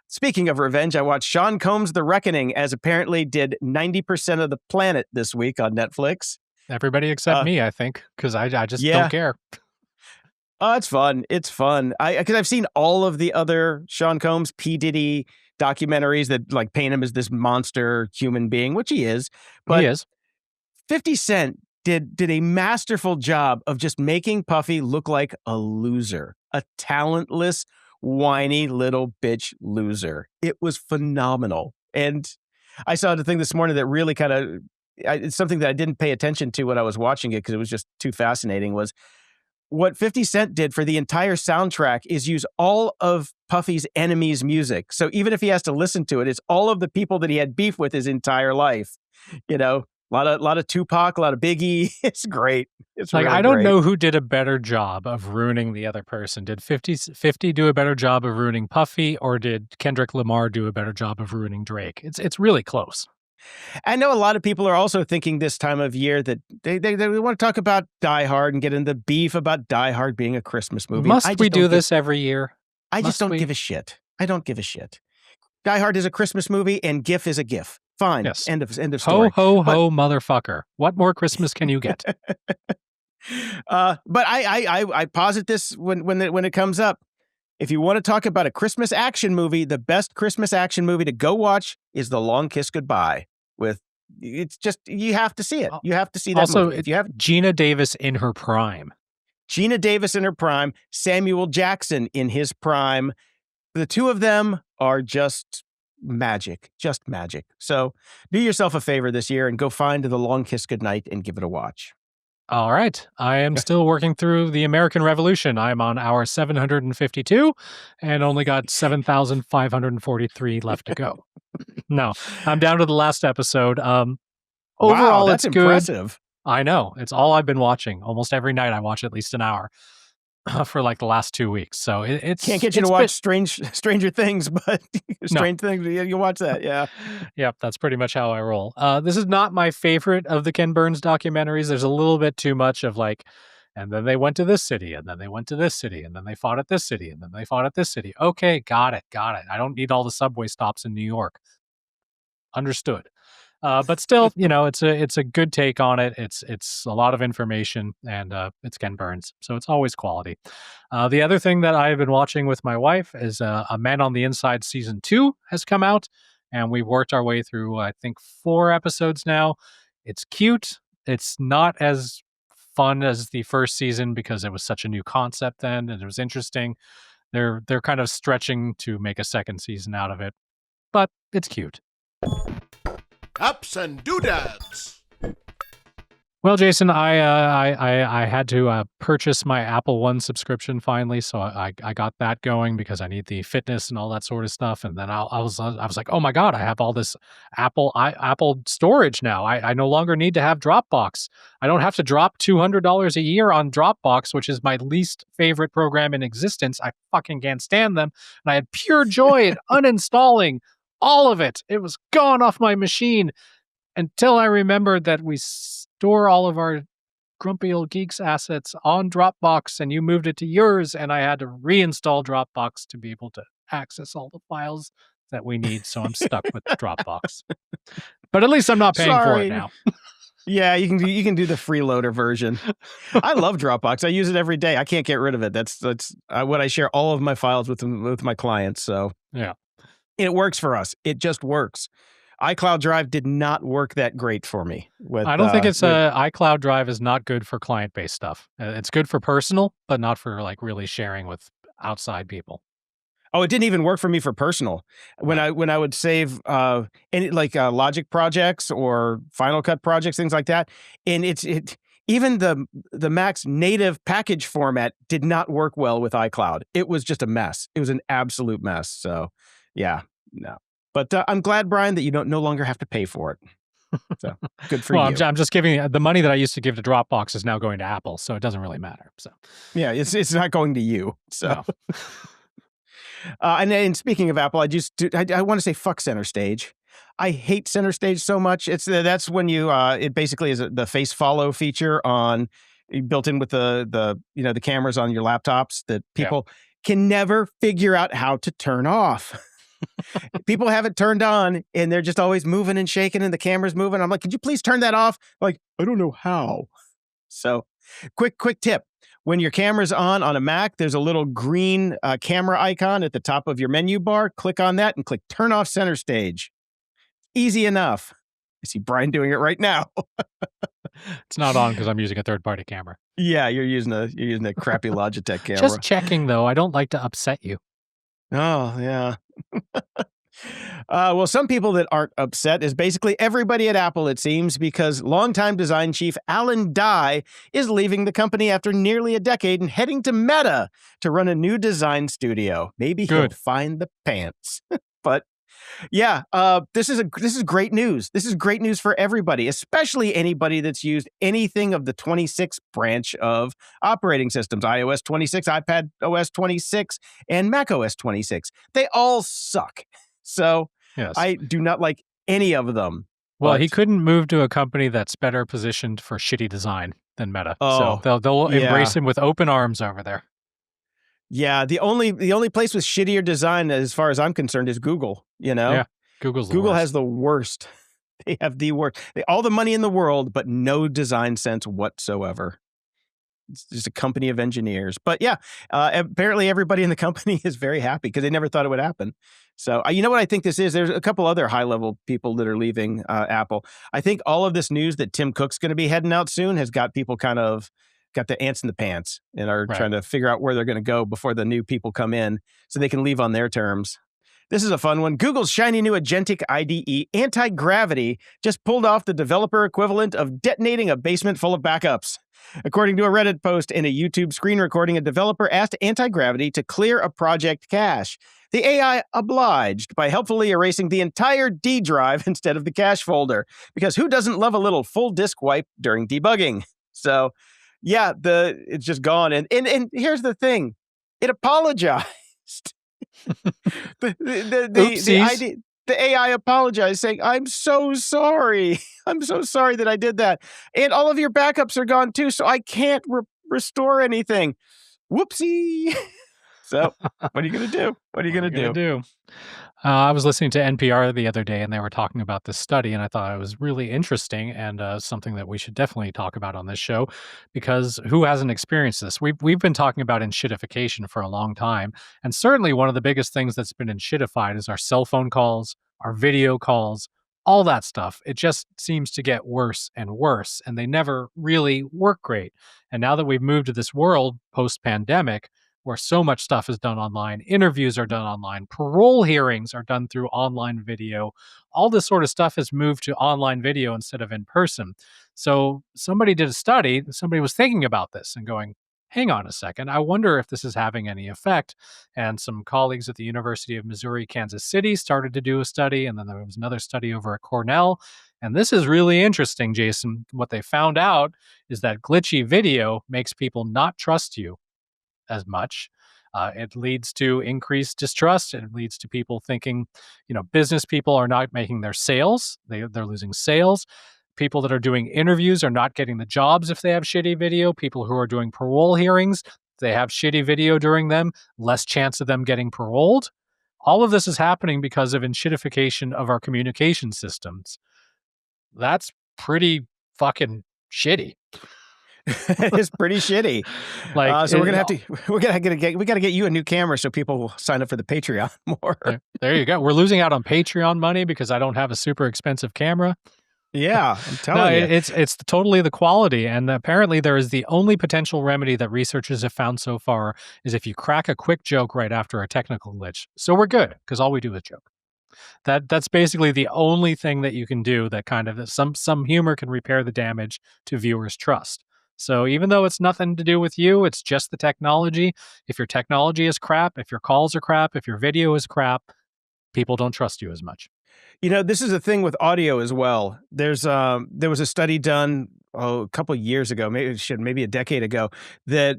Speaking of revenge, I watched Sean Combs' The Reckoning, as apparently did 90% of the planet this week on Netflix. Everybody except me, I think, because I just don't care. Oh, it's fun. It's fun. Because I've seen all of the other Sean Combs, P. Diddy documentaries that like paint him as this monster human being, which he is. But he is. 50 Cent did a masterful job of just making Puffy look like a loser, a talentless, whiny little bitch loser. It was phenomenal. And I saw the thing this morning that really kind of, it's something that I didn't pay attention to when I was watching it because it was just too fascinating, was what 50 Cent did for the entire soundtrack is use all of Puffy's enemies' music. So even if he has to listen to it, it's all of the people that he had beef with his entire life. A lot of Tupac, a lot of Biggie. It's great. It's like, really I don't great. know who did a better job of ruining the other person. Did 50 do a better job of ruining Puffy, or did Kendrick Lamar do a better job of ruining Drake? It's really close. I know a lot of people are also thinking this time of year that they want to talk about Die Hard and get into beef about Die Hard being a Christmas movie. Must we do this every year? I just don't give a shit. I don't give a shit. Die Hard is a Christmas movie and GIF is a GIF. Fine. Yes. End of Ho, story. ho, ho, motherfucker. What more Christmas can you get? But I posit this when it comes up. If you want to talk about a Christmas action movie, the best Christmas action movie to go watch is The Long Kiss Goodbye. It's just, you have to see it. You have to see that also, movie. If you have Gina Davis in her prime. Gina Davis in her prime, Samuel Jackson in his prime, the two of them are just magic. So do yourself a favor this year and go find The Long Kiss Goodnight and give it a watch. All right. I am still working through the American Revolution. I'm on hour 752 and only got 7,543 left to go. No, I'm down to the last episode. Overall, wow, that's it's good. impressive. I know. It's all I've been watching. Almost every night I watch at least an hour for like the last 2 weeks. So it's... Can't get you to watch Stranger Things, but Strange Things, you watch that, yeah. Yep, that's pretty much how I roll. This is not my favorite of the Ken Burns documentaries. There's a little bit too much of like, and then they went to this city, and then they went to this city, and then they fought at this city, and then they fought at this city. Okay, got it. I don't need all the subway stops in New York. Understood. But still, it's a good take on it. It's a lot of information, and it's Ken Burns, so it's always quality. The other thing that I've been watching with my wife is A Man on the Inside Season 2 has come out, and we've worked our way through, I think, 4 episodes now. It's cute. It's not as fun as the first season because it was such a new concept then, and it was interesting. They're kind of stretching to make a second season out of it, but it's cute. Ups and doodads. Well, Jason, I had to purchase my Apple One subscription finally, so I got that going because I need the fitness and all that sort of stuff. And then I was like, oh my God, I have all this Apple storage now. I no longer need to have Dropbox. I don't have to drop $200 a year on Dropbox, which is my least favorite program in existence. I fucking can't stand them, and I had pure joy in uninstalling all of it. It was gone off my machine until I remembered that we store all of our Grumpy Old Geeks assets on Dropbox, and you moved it to yours, and I had to reinstall Dropbox to be able to access all the files that we need, so I'm stuck with Dropbox. But at least I'm not paying for it now. Yeah, you can do the freeloader version. I love Dropbox. I use it every day. I can't get rid of it. That's what I share all of my files with my clients. So yeah, it works for us. It just works. iCloud Drive did not work that great for me. I don't think iCloud Drive is not good for client-based stuff. It's good for personal, but not for like really sharing with outside people. Oh, it didn't even work for me for personal. When I would save any like Logic projects or Final Cut projects, things like that, and even the Mac's native package format did not work well with iCloud. It was just a mess. It was an absolute mess. So, yeah, no. But I'm glad, Brian, that you no longer have to pay for it. So good for you. I'm just giving the money that I used to give to Dropbox is now going to Apple, so it doesn't really matter. So yeah, it's not going to you. So. No. And speaking of Apple, I want to say fuck Center Stage. I hate Center Stage so much. That's when it basically is the face follow feature built in with the cameras on your laptops that people can never figure out how to turn off. People have it turned on and they're just always moving and shaking and the camera's moving. I'm like, could you please turn that off? Like, I don't know how. So quick tip. When your camera's on a Mac, there's a little green camera icon at the top of your menu bar. Click on that and click Turn Off Center Stage. Easy enough. I see Brian doing it right now. It's not on because I'm using a third-party camera. Yeah, you're using a crappy Logitech camera. Just checking, though. I don't like to upset you. Oh, yeah. Well, some people that aren't upset is basically everybody at Apple, it seems, because longtime design chief Alan Dye is leaving the company after nearly a decade and heading to Meta to run a new design studio. Maybe he'll find the pants. But yeah, this is great news. This is great news for everybody, especially anybody that's used anything of the 26 branch of operating systems, iOS 26, iPad OS 26, and Mac OS 26. They all suck. So yes. I do not like any of them. Well, he couldn't move to a company that's better positioned for shitty design than Meta. So they'll embrace him with open arms over there. Yeah, the only place with shittier design, as far as I'm concerned, is Google. Yeah, Google has the worst. They have the worst. All the money in the world, but no design sense whatsoever. It's just a company of engineers. But yeah, apparently everybody in the company is very happy because they never thought it would happen. So you know what I think this is? There's a couple other high-level people that are leaving Apple. I think all of this news that Tim Cook's going to be heading out soon has got people kind of got the ants in the pants and are trying to figure out where they're going to go before the new people come in so they can leave on their terms. This is a fun one. Google's shiny new agentic IDE, Anti-Gravity, just pulled off the developer equivalent of detonating a basement full of backups. According to a Reddit post and a YouTube screen recording, a developer asked Anti-Gravity to clear a project cache. The AI obliged by helpfully erasing the entire D drive instead of the cache folder, because who doesn't love a little full disk wipe during debugging? So, yeah, it's just gone. And here's the thing. It apologized. The AI apologized, saying, "I'm so sorry. I'm so sorry that I did that. And all of your backups are gone too, so I can't restore anything. Whoopsie." So what are you going to do? What are you going to do? I was listening to NPR the other day, and they were talking about this study, and I thought it was really interesting and something that we should definitely talk about on this show, because who hasn't experienced this? We've been talking about enshittification for a long time, and certainly one of the biggest things that's been enshittified is our cell phone calls, our video calls, all that stuff. It just seems to get worse and worse, and they never really work great. And now that we've moved to this world post-pandemic, where so much stuff is done online. Interviews are done online. Parole hearings are done through online video. All this sort of stuff has moved to online video instead of in person. So somebody did a study, somebody was thinking about this and going, hang on a second, I wonder if this is having any effect. And some colleagues at the University of Missouri, Kansas City started to do a study, and then there was another study over at Cornell. And this is really interesting, Jason. What they found out is that glitchy video makes people not trust you as much. It leads to increased distrust. It leads to people thinking, business people are not making their sales. They're losing sales. People that are doing interviews are not getting the jobs if they have shitty video. People who are doing parole hearings, they have shitty video during them, less chance of them getting paroled. All of this is happening because of enshittification of our communication systems. That's pretty fucking shitty. It's pretty shitty. So we got to get you a new camera so people will sign up for the Patreon more. There you go. We're losing out on Patreon money because I don't have a super expensive camera. Yeah, I'm telling you. It's totally the quality. And apparently there is the only potential remedy that researchers have found so far is if you crack a quick joke right after a technical glitch. So we're good because all we do is joke. That's basically the only thing that you can do that kind of some humor can repair the damage to viewers' trust. So even though it's nothing to do with you, it's just the technology. If your technology is crap, if your calls are crap, if your video is crap, people don't trust you as much. This is a thing with audio as well. There was a study done a couple of years ago, maybe a decade ago, that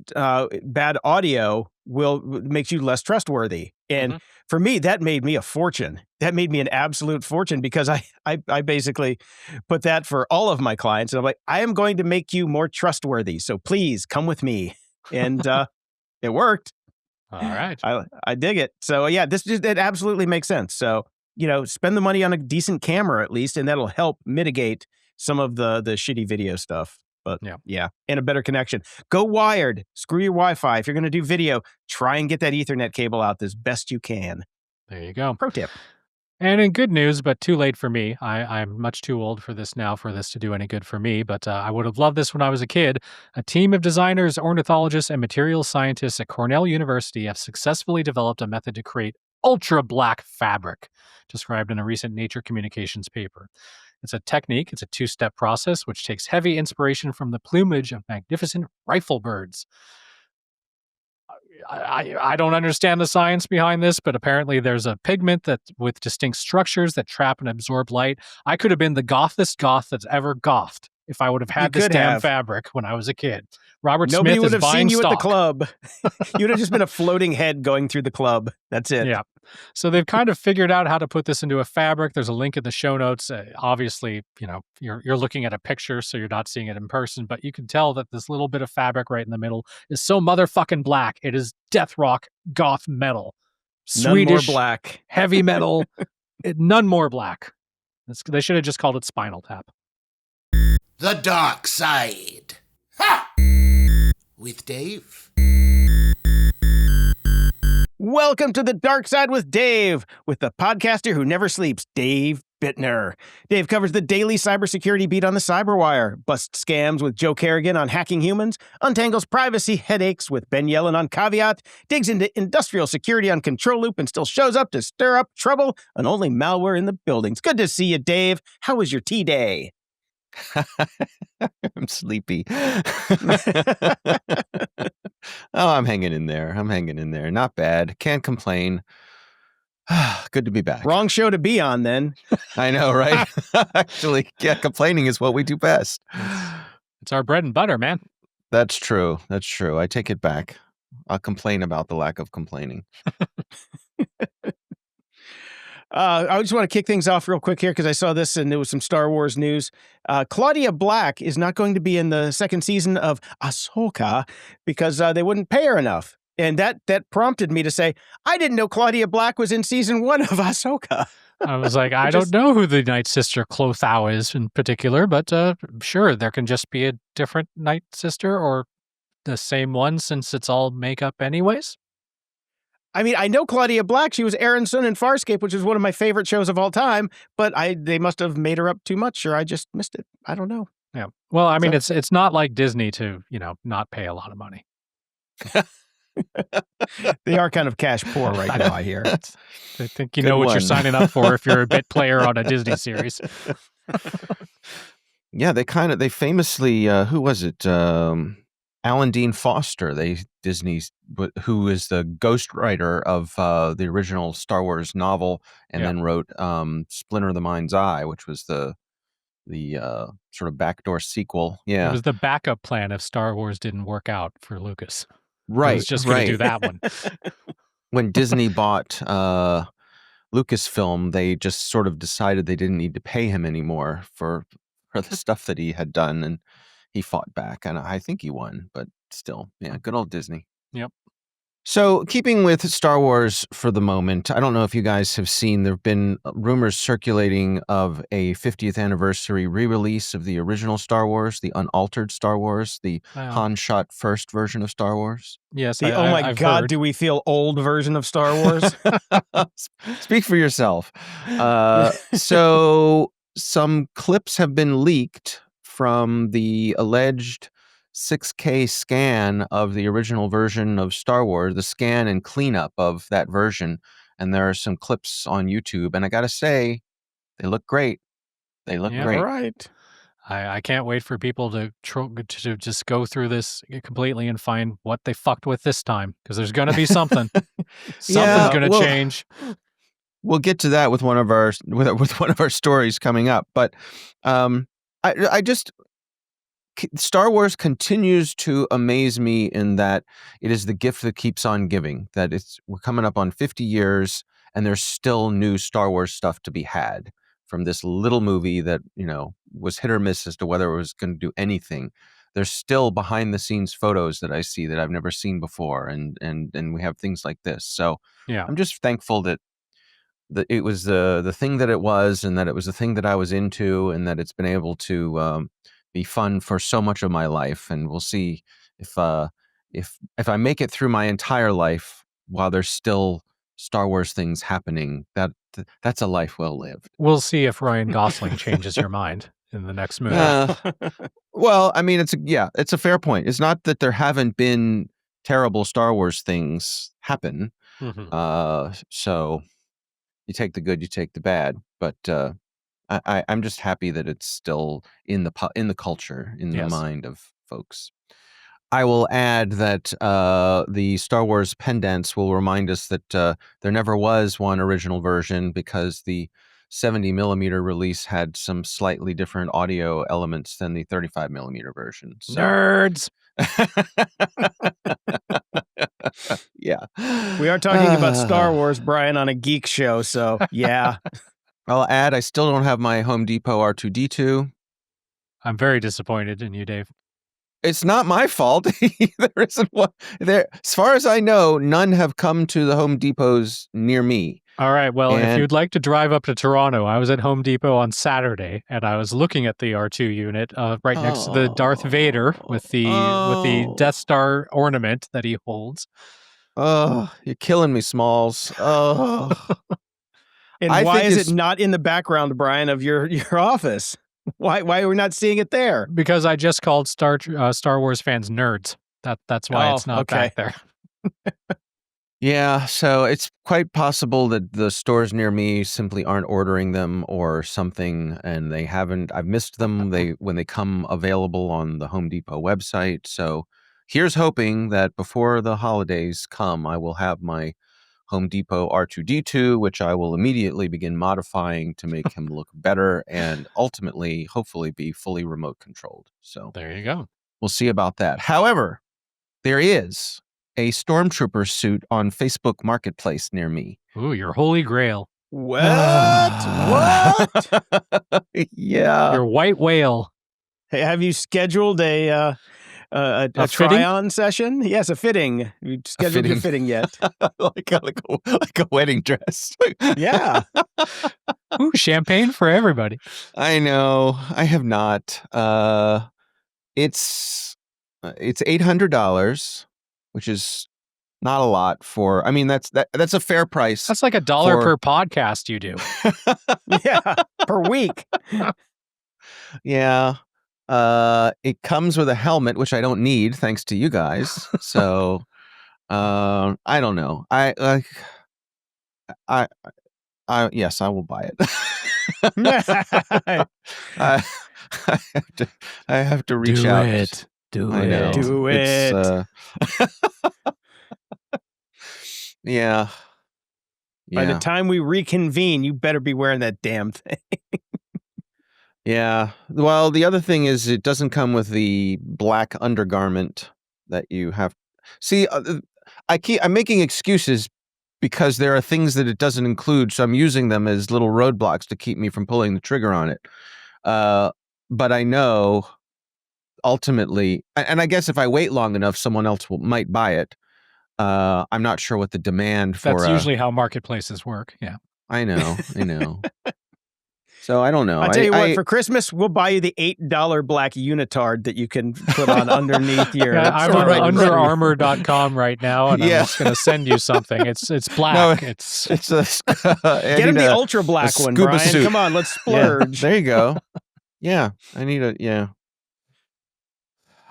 bad audio makes you less trustworthy. And for me, that made me a fortune. That made me an absolute fortune because I basically put that for all of my clients. And I'm like, I am going to make you more trustworthy. So please come with me. And it worked. All right. I dig it. So yeah, it absolutely makes sense. So, spend the money on a decent camera at least, and that'll help mitigate some of the shitty video stuff. But yeah, and a better connection. Go wired. Screw your Wi-Fi. If you're going to do video, try and get that Ethernet cable out as best you can. There you go. Pro tip. And in good news, but too late for me. I'm much too old for this now for this to do any good for me, but I would have loved this when I was a kid. A team of designers, ornithologists, and materials scientists at Cornell University have successfully developed a method to create ultra-black fabric, described in a recent Nature Communications paper. It's a technique, it's a two-step process, which takes heavy inspiration from the plumage of magnificent rifle birds. I don't understand the science behind this, but apparently there's a pigment that with distinct structures that trap and absorb light. I could have been the gothest goth that's ever gothed if I would have had this damn fabric when I was a kid. Nobody Smith would have seen you stock at the club. You would have just been a floating head going through the club. That's it. Yeah. So they've kind of figured out how to put this into a fabric. There's a link in the show notes. Obviously, you're looking at a picture, so you're not seeing it in person, but you can tell that this little bit of fabric right in the middle is so motherfucking black. It is death rock goth metal. Swedish, none more black. Heavy metal. None more black. They should have just called it Spinal Tap. The Dark Side. Ha! With Dave. Welcome to The Dark Side with Dave, with the podcaster who never sleeps, Dave Bittner. Dave covers the daily cybersecurity beat on the Cyberwire, busts scams with Joe Kerrigan on hacking humans, untangles privacy headaches with Ben Yellen on Caveat, digs into industrial security on Control Loop, and still shows up to stir up trouble on only malware in the buildings. Good to see you, Dave. How was your tea day? I'm sleepy. Oh, I'm hanging in there. Not bad. Can't complain. Good to be back. Wrong show to be on, then. I know, right? Actually, yeah, complaining is what we do best. It's our bread and butter, man. That's true. I take it back. I'll complain about the lack of complaining. I just want to kick things off real quick here because I saw this and there was some Star Wars news. Claudia Black is not going to be in the second season of Ahsoka because they wouldn't pay her enough. And that prompted me to say, I didn't know Claudia Black was in season 1 of Ahsoka. I was like, I don't know who the Night Sister Clothau is in particular, but sure, there can just be a different Night Sister or the same one since it's all makeup anyways. I mean, I know Claudia Black. She was Aaron Sun in Farscape, which is one of my favorite shows of all time, but they must have made her up too much, or I just missed it. I don't know. Yeah. Well, I mean, it's not like Disney to, not pay a lot of money. They are kind of cash poor right now, I hear. I think you know what you're signing up for if you're a bit player on a Disney series. Yeah, they famously, who was it? Alan Dean Foster, who is the ghostwriter of the original Star Wars novel, and then wrote Splinter of the Mind's Eye, which was the sort of backdoor sequel. Yeah, it was the backup plan if Star Wars didn't work out for Lucas. Right, he was just going to do that one. When Disney bought Lucasfilm, they just sort of decided they didn't need to pay him anymore for the stuff that he had done, and he fought back, and I think he won, but still, yeah, good old Disney. Yep. So, keeping with Star Wars for the moment, I don't know if you guys have seen, there have been rumors circulating of a 50th anniversary re-release of the original Star Wars, the unaltered Star Wars, the Han shot first version of Star Wars. Yes, I've heard. Do we feel old version of Star Wars? Speak for yourself. So, some clips have been leaked from the alleged 6K scan of the original version of Star Wars, the scan and cleanup of that version. And there are some clips on YouTube. And I got to say, they look great. They look great. Right. I can't wait for people to just go through this completely and find what they fucked with this time. Because there's going to be something. Something's going to change. We'll get to that with one of our stories coming up. But I just, Star Wars continues to amaze me in that it is the gift that keeps on giving, that we're coming up on 50 years and there's still new Star Wars stuff to be had from this little movie that, was hit or miss as to whether it was going to do anything. There's still behind the scenes photos that I see that I've never seen before. And we have things like this. So yeah, I'm just thankful that it was the thing that it was, and that it was the thing that I was into, and that it's been able to be fun for so much of my life. And we'll see if I make it through my entire life while there's still Star Wars things happening. That's a life well lived. We'll see if Ryan Gosling changes your mind in the next movie. Well, I mean, it's a fair point. It's not that there haven't been terrible Star Wars things happen. Mm-hmm. So you take the good, you take the bad, but I'm just happy that it's still in the culture, in the mind of folks. I will add that the Star Wars pendants will remind us that there never was one original version, because the 70 millimeter release had some slightly different audio elements than the 35 millimeter version. So. Nerds. Yeah. We are talking about Star Wars, Brian, on a geek show, so yeah. I'll add, I still don't have my Home Depot R2-D2. I'm very disappointed in you, Dave. It's not my fault. There isn't one there. As far as I know, none have come to the Home Depots near me. All right. Well, if And- you'd like to drive up to Toronto, I was at Home Depot on Saturday, and I was looking at the R2 unit right next to the Darth Vader with the Death Star ornament that he holds. Oh, you're killing me, Smalls. Oh. And why is it not in the background, Brian, of your office? Why are we not seeing it there? Because I just called Star Wars fans nerds. That's why it's not back there. Yeah, so it's quite possible that the stores near me simply aren't ordering them or something, and they haven't. I've missed them. When they come available on the Home Depot website. So here's hoping that before the holidays come, I will have my Home Depot R2-D2, which I will immediately begin modifying to make him look better and ultimately, hopefully, be fully remote controlled. So there you go. We'll see about that. However, there is a Stormtrooper suit on Facebook Marketplace near me. Ooh, your holy grail. What? What? Yeah. Your white whale. Hey, have you scheduled a try-on session? Yes, a fitting. You scheduled your fitting yet? like a wedding dress. Yeah. Ooh, champagne for everybody. I know. I have not. It's $800, which is not a lot for. I mean, that's a fair price. That's like $1 per podcast you do. Yeah, per week. Yeah. It comes with a helmet, which I don't need, thanks to you guys. So, I don't know. Yes, I will buy it. I have to reach out. Do I know. it. Do it. Yeah. By the time we reconvene, you better be wearing that damn thing. Yeah. Well, the other thing is it doesn't come with the black undergarment that you have. See, I'm making excuses because there are things that it doesn't include, so I'm using them as little roadblocks to keep me from pulling the trigger on it. But I know ultimately, and I guess if I wait long enough, someone else might buy it. I'm not sure what the demand for. That's usually how marketplaces work. Yeah, I know. So I don't know. I'll tell you what, for Christmas, we'll buy you the $8 black unitard that you can put on underneath your... Yeah, I'm on underarmor.com right now, and I'm just going to send you something. It's black. No, it's a... Get him the ultra black one, Brian. Suit. Come on, let's splurge. Yeah, there you go. Yeah, I need a... Yeah.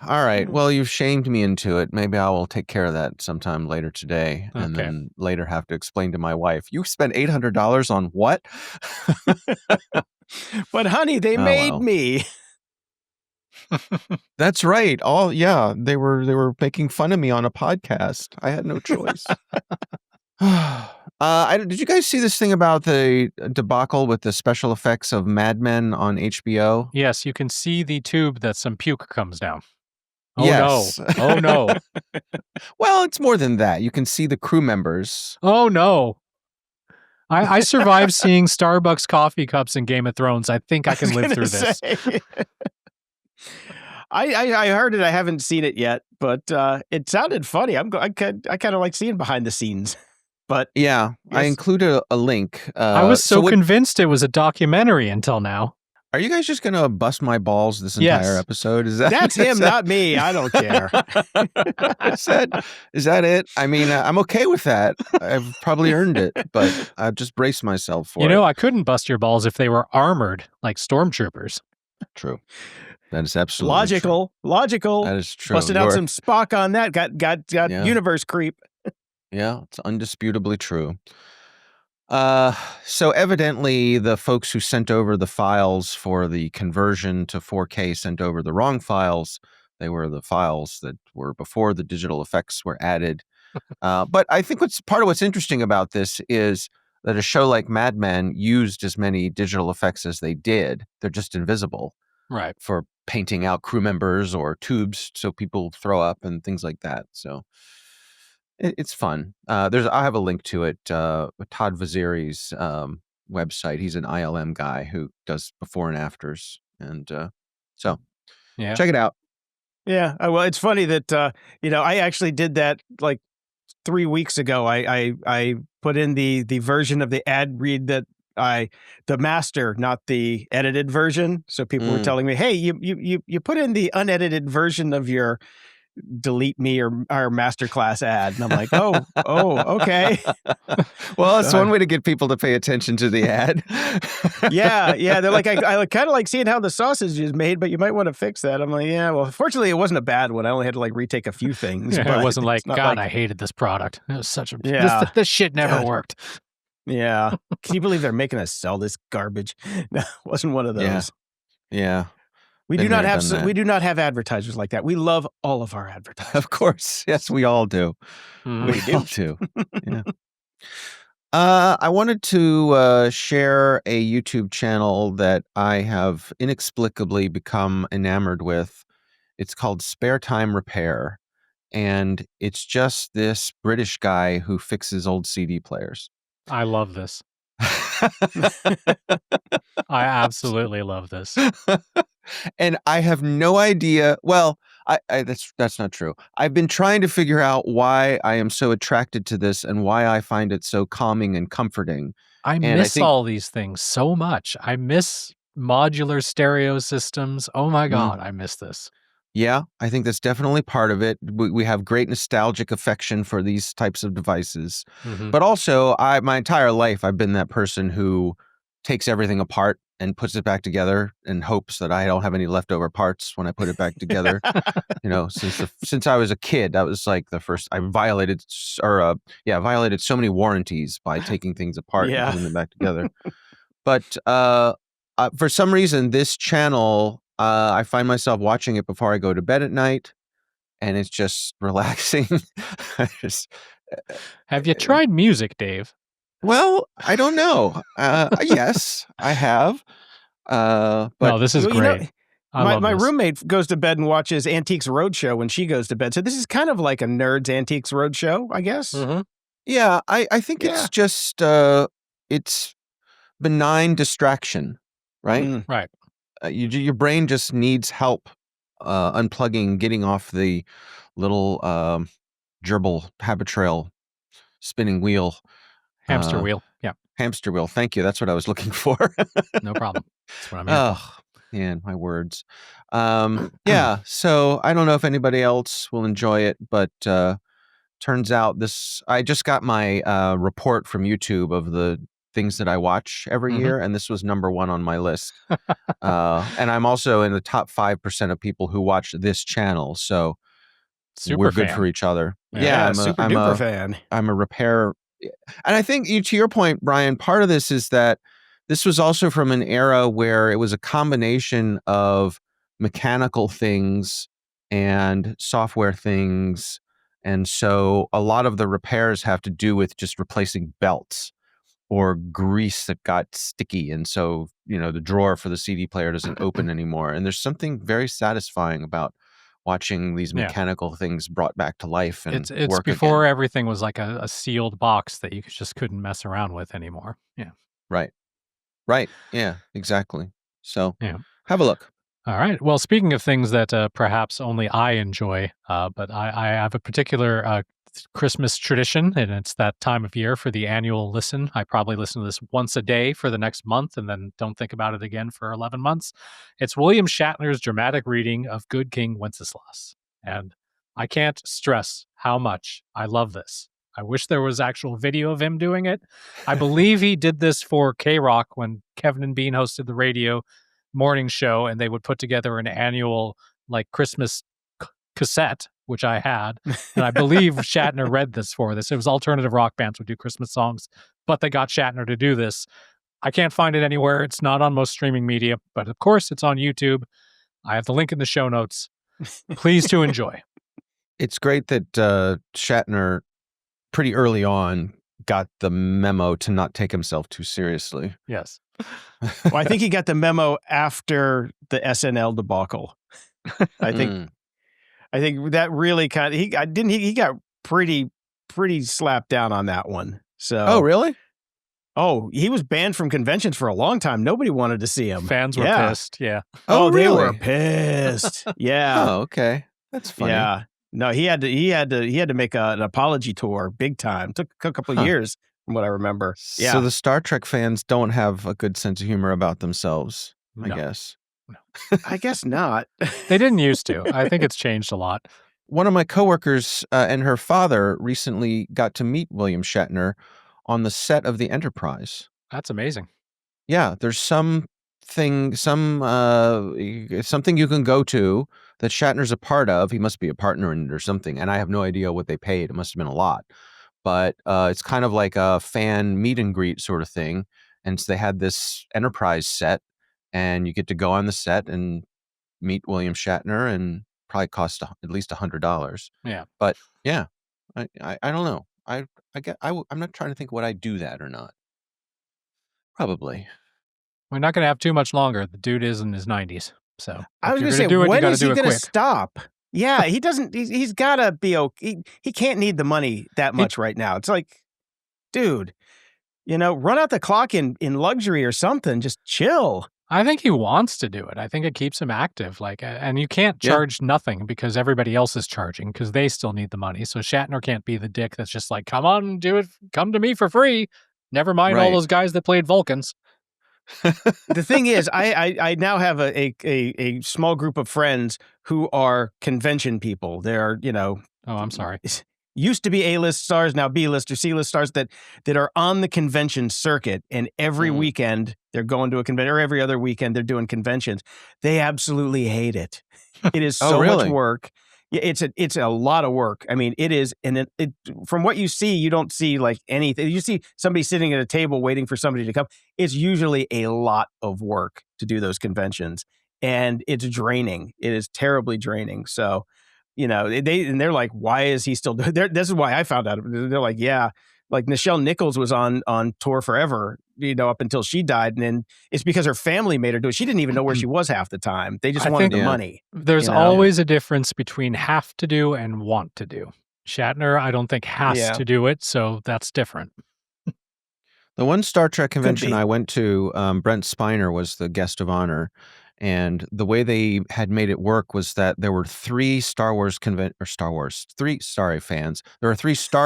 All right. Well, you've shamed me into it. Maybe I will take care of that sometime later today, and then later have to explain to my wife, you spent $800 on what? But honey, they made me. That's right. They were making fun of me on a podcast. I had no choice. Did you guys see this thing about the debacle with the special effects of Mad Men on HBO? Yes, you can see the tube that some puke comes down. Oh, yes. no. Oh, no. Well, it's more than that. You can see the crew members. Oh, no. I survived seeing Starbucks coffee cups in Game of Thrones. I think I can live through this. I heard it. I haven't seen it yet, but it sounded funny. I kind of like seeing behind the scenes. But yeah, yes. I included a link. I was so convinced it was a documentary until now. Are you guys just going to bust my balls this entire episode? That's him, not me. I don't care. Is that it? I mean, I'm okay with that. I've probably earned it, but I've just braced myself for it. You know, I couldn't bust your balls if they were armored like stormtroopers. True. That is absolutely logical. That is true. Busted out some Spock on that. Got universe creep. Yeah, it's undisputably true. So evidently the folks who sent over the files for the conversion to 4K sent over the wrong files. They were the files that were before the digital effects were added. But I think part of what's interesting about this is that a show like Mad Men used as many digital effects as they did. They're just invisible. Right. For painting out crew members or tubes so people throw up and things like that. So it's fun. I have a link to it. Todd Vaziri's website. He's an ILM guy who does before and afters, and so check it out. Yeah. Well, it's funny that I actually did that like 3 weeks ago, I put in the version of the ad read that the master, not the edited version. So people were telling me, hey, you put in the unedited version of your delete me or our masterclass ad. And I'm like, oh, okay. Well, it's one way to get people to pay attention to the ad. Yeah. They're like, I kind of like seeing how the sausage is made, but you might want to fix that. I'm like, yeah, well, fortunately, it wasn't a bad one. I only had to like retake a few things. Yeah, but it wasn't like, God, like, I hated this product. It was such a, Yeah. this shit never God. worked. Yeah. Can you believe they're making us sell this garbage? No, it wasn't one of those. Yeah. We do not have advertisers like that. We love all of our advertisers. Of course. Yes, we all do. We all do. Yeah. I wanted to share a YouTube channel that I have inexplicably become enamored with. It's called Spare Time Repair, and it's just this British guy who fixes old CD players. I love this. I absolutely love this. And I have no idea. Well, that's not true. I've been trying to figure out why I am so attracted to this and why I find it so calming and comforting. I miss all these things so much. I miss modular stereo systems. Oh my God, I miss this. Yeah, I think that's definitely part of it. We have great nostalgic affection for these types of devices. But also, my entire life, I've been that person who takes everything apart and puts it back together and hopes that I don't have any leftover parts when I put it back together. Since I was a kid, that was like the first. I violated so many warranties by taking things apart and putting them back together. But for some reason, this channel, I find myself watching it before I go to bed at night, and it's just relaxing. Have you tried music, Dave? Well, I don't know. Yes, I have. But no, this is great. My roommate goes to bed and watches Antiques Roadshow when she goes to bed. So this is kind of like a nerd's Antiques Roadshow, I guess. Yeah, I think it's just it's benign distraction, right? Right. Your brain just needs help unplugging, getting off the little gerbil habit trail spinning wheel. Hamster wheel. Yeah. Hamster wheel. Thank you. That's what I was looking for. No problem. That's what I'm here for. Man, my words. Yeah. So I don't know if anybody else will enjoy it, but turns out I just got my report from YouTube of the things that I watch every year, and this was number 1 on my list. And I'm also in the top 5% of people who watch this channel. So we're good for each other. Yeah, I'm super duper fan. I'm a repair. And I think to your point, Brian, part of this is that this was also from an era where it was a combination of mechanical things and software things. And so a lot of the repairs have to do with just replacing belts or grease that got sticky. And so, the drawer for the CD player doesn't open anymore. And there's something very satisfying about watching these mechanical things brought back to life and it's work before again. Everything was like a sealed box that you just couldn't mess around with anymore. Yeah. Right. Yeah, exactly. So have a look. All right. Well, speaking of things that perhaps only I enjoy, but I have a particular Christmas tradition, and it's that time of year for the annual listen. I probably listen to this once a day for the next month and then don't think about it again for 11 months. It's William Shatner's dramatic reading of Good King Wenceslas. And I can't stress how much I love this. I wish there was actual video of him doing it. I believe he did this for KROK when Kevin and Bean hosted the radio morning show, and they would put together an annual Christmas cassette, which I had. And I believe Shatner read this for this. It was alternative rock bands would do Christmas songs, but they got Shatner to do this. I can't find it anywhere. It's not on most streaming media, but of course it's on YouTube. I have the link in the show notes. Please to enjoy. It's great that Shatner pretty early on got the memo to not take himself too seriously. Yes. Well, I think he got the memo after the SNL debacle. I think that really he got pretty slapped down on that one. So Oh, really? Oh, he was banned from conventions for a long time. Nobody wanted to see him. Fans were pissed. Yeah. Oh, really? They were pissed. Yeah. Oh, okay. That's funny. Yeah. No, he had to make an apology tour, big time. Took a couple of years, from what I remember. Yeah. So the Star Trek fans don't have a good sense of humor about themselves, I No. guess. No. I guess not. They didn't used to. I think it's changed a lot. One of my coworkers and her father recently got to meet William Shatner on the set of the Enterprise. That's amazing. Yeah, there's something you can go to that Shatner's a part of. He must be a partner in it or something, and I have no idea what they paid. It must have been a lot. But it's kind of like a fan meet and greet sort of thing. And so they had this Enterprise set, and you get to go on the set and meet William Shatner, and probably cost at least $100. Yeah. But yeah, I don't know. I'm not trying to think would I do that or not. Probably. We're not going to have too much longer. The dude is in his 90s. So I was going to say, do it, when you is he going to stop? Yeah, he doesn't. He's got to be okay. He can't need the money that much right now. It's like, dude, run out the clock in luxury or something. Just chill. I think he wants to do it. I think it keeps him active. And you can't charge nothing because everybody else is charging because they still need the money. So Shatner can't be the dick that's just like, come on, do it. Come to me for free. Never mind all those guys that played Vulcans. The thing is, I now have a small group of friends who are convention people. They're, Oh, I'm sorry. Used to be A-list stars, now B-list or C-list stars that are on the convention circuit, and every weekend they're going to a convention, or every other weekend they're doing conventions. They absolutely hate it. It is so much work. Yeah, it's a lot of work. I mean, it is, and it from what you see, you don't see like anything. You see somebody sitting at a table waiting for somebody to come. It's usually a lot of work to do those conventions, and it's draining. It is terribly draining. So, they're like, why is he still doing? This is why I found out. They're like, yeah, like Nichelle Nichols was on tour forever, up until she died, and then it's because her family made her do it. She didn't even know where she was half the time. They just wanted the money. There's always a difference between have to do and want to do. Shatner, I don't think has to do it, so that's different. The one Star Trek convention I went to, Brent Spiner was the guest of honor. And the way they had made it work was that there were three Star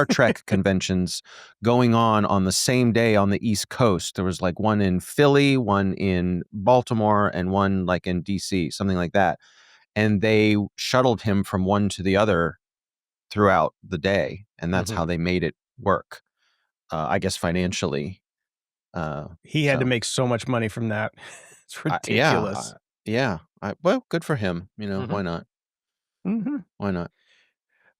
Trek conventions going on the same day on the East Coast. There was like one in Philly, one in Baltimore, and one like in DC, something like that. And they shuttled him from one to the other throughout the day. And that's how they made it work, I guess financially. He had to make so much money from that. It's ridiculous. Well, good for him. Why not? Why not?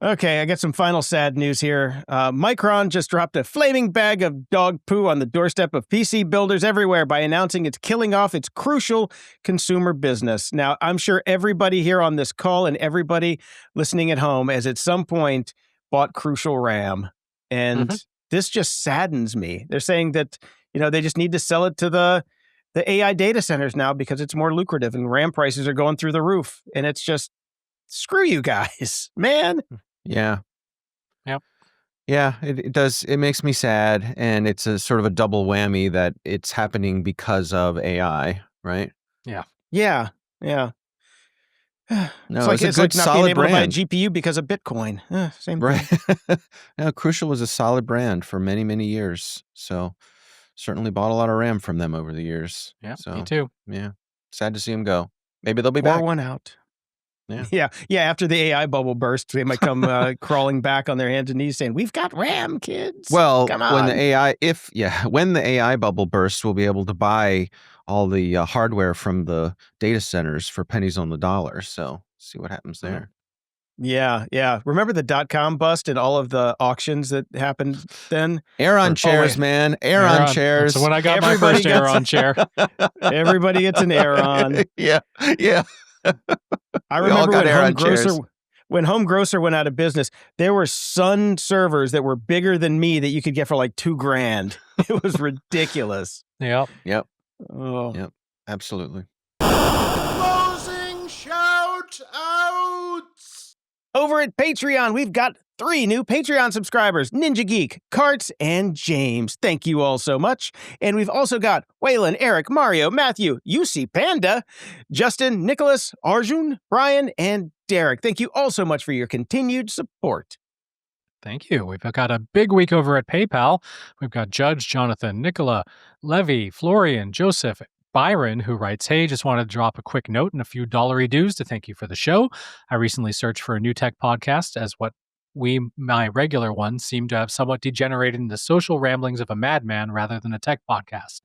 Okay, I got some final sad news here. Micron just dropped a flaming bag of dog poo on the doorstep of PC builders everywhere by announcing it's killing off its crucial consumer business. Now, I'm sure everybody here on this call and everybody listening at home has at some point bought Crucial RAM. And this just saddens me. They're saying that, they just need to sell it to the AI data centers now because it's more lucrative and RAM prices are going through the roof. And it's just, screw you guys, man. Yeah. Yep. Yeah, it does. It makes me sad. And it's a sort of a double whammy that it's happening because of AI, right? Yeah. No, it's like not being able to buy a GPU because of Bitcoin. Same thing. No, Crucial was a solid brand for many, many years. So certainly bought a lot of RAM from them over the years. Yeah, so, me too. Yeah, sad to see them go. Maybe they'll be Pour back. one out. Yeah. After the AI bubble bursts, they might come crawling back on their hands and knees saying, "We've got RAM, kids." Well, come on. when the AI bubble bursts, we'll be able to buy all the hardware from the data centers for pennies on the dollar. So see what happens there. Yeah. Remember the .com bust and all of the auctions that happened then? Aeron chairs, man. Aeron chairs. So when I got my first Aeron chair. Everybody gets an Aeron. Yeah. I remember when Home Grocer went out of business, there were Sun servers that were bigger than me that you could get for like $2,000. It was ridiculous. Yep. Oh. Yep. Absolutely. Closing shout outs. Over at Patreon, we've got 3 new Patreon subscribers, Ninja Geek, Karts, and James. Thank you all so much. And we've also got Waylon, Eric, Mario, Matthew, UC Panda, Justin, Nicholas, Arjun, Brian, and Derek. Thank you all so much for your continued support. Thank you. We've got a big week over at PayPal. We've got Judge, Jonathan, Nicola, Levy, Florian, Joseph, Byron, who writes, hey, just wanted to drop a quick note and a few dollary dues to thank you for the show. I recently searched for a new tech podcast as what my regular ones, seem to have somewhat degenerated into social ramblings of a madman rather than a tech podcast.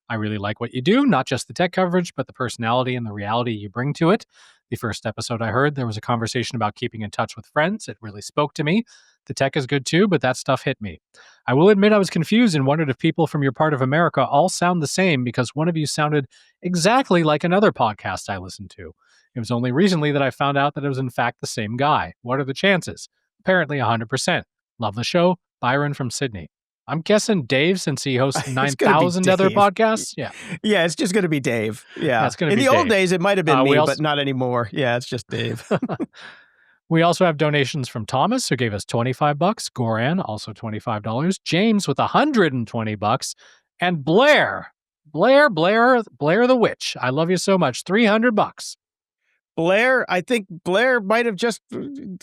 I really like what you do, not just the tech coverage, but the personality and the reality you bring to it. The first episode I heard, there was a conversation about keeping in touch with friends. It really spoke to me. The tech is good too, but that stuff hit me. I will admit I was confused and wondered if people from your part of America all sound the same because one of you sounded exactly like another podcast I listened to. It was only recently that I found out that it was in fact the same guy. What are the chances? Apparently 100%. Love the show. Byron from Sydney. I'm guessing Dave, since he hosts 9,000 other podcasts. Yeah. Yeah, it's just going to be Dave. Yeah. It's going to be Dave. In the old days, it might have been me, but not anymore. Yeah, it's just Dave. We also have donations from Thomas, who gave us $25, Goran, also $25, James with $120, and Blair the Witch. I love you so much. $300. Blair, I think Blair might have just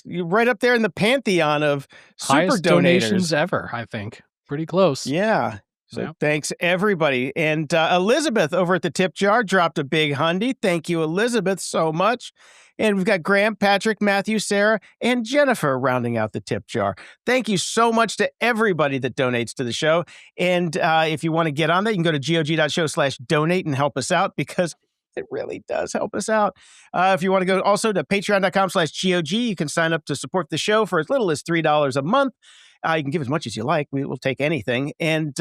right up there in the pantheon of super highest donators. Donations ever, I think. Pretty close. Yeah. So Thanks, everybody. And Elizabeth over at the Tip Jar dropped a big hundy. Thank you, Elizabeth, so much. And we've got Graham, Patrick, Matthew, Sarah, and Jennifer rounding out the Tip Jar. Thank you so much to everybody that donates to the show. And if you want to get on that, you can go to gog.show/donate and help us out because it really does help us out. If you want to go also to patreon.com/GOG, you can sign up to support the show for as little as $3 a month. You can give as much as you like. We will take anything. And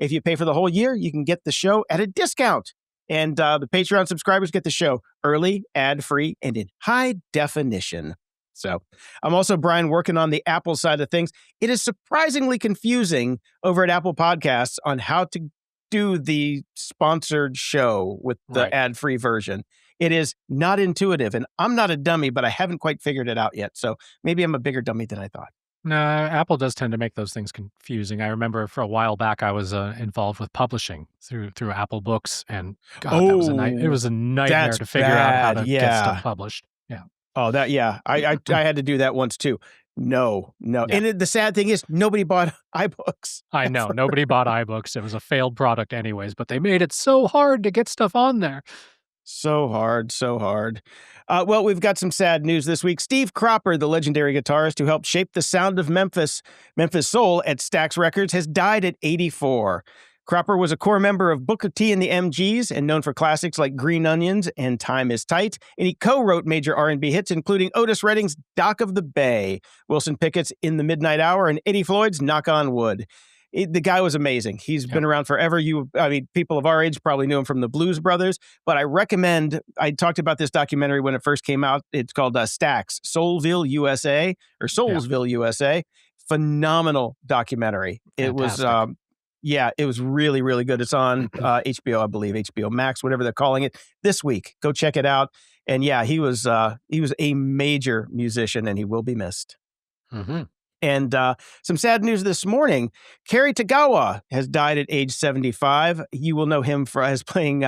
if you pay for the whole year, you can get the show at a discount. And the Patreon subscribers get the show early, ad-free, and in high definition. So I'm also, Brian, working on the Apple side of things. It is surprisingly confusing over at Apple Podcasts on how to do the sponsored show with the ad-free version. It is not intuitive. And I'm not a dummy, but I haven't quite figured it out yet. So maybe I'm a bigger dummy than I thought. No, Apple does tend to make those things confusing. I remember for a while back, I was involved with publishing through Apple Books, and God, it was a nightmare to figure out how to get stuff published. Yeah. Oh, I had to do that once too. No. Yeah. And the sad thing is, nobody bought iBooks. I know nobody bought iBooks. It was a failed product, anyways. But they made it so hard to get stuff on there. So hard. Well, we've got some sad news this week. Steve Cropper, the legendary guitarist who helped shape the sound of Memphis soul at Stax Records, has died at 84. Cropper was a core member of Booker T and the MGs and known for classics like Green Onions and Time is Tight. And he co-wrote major R&B hits, including Otis Redding's Dock of the Bay, Wilson Pickett's In the Midnight Hour, and Eddie Floyd's Knock on Wood. The guy was amazing. He's been around forever. People of our age probably knew him from the Blues Brothers, but I talked about this documentary when it first came out. It's called Stax, Soulsville, USA. USA. Phenomenal documentary. Fantastic. It was really, really good. It's on HBO, I believe, HBO Max, whatever they're calling it, this week. Go check it out. And he was a major musician, and he will be missed. Mm-hmm. And some sad news this morning. Kerry Tagawa has died at age 75. You will know him as playing,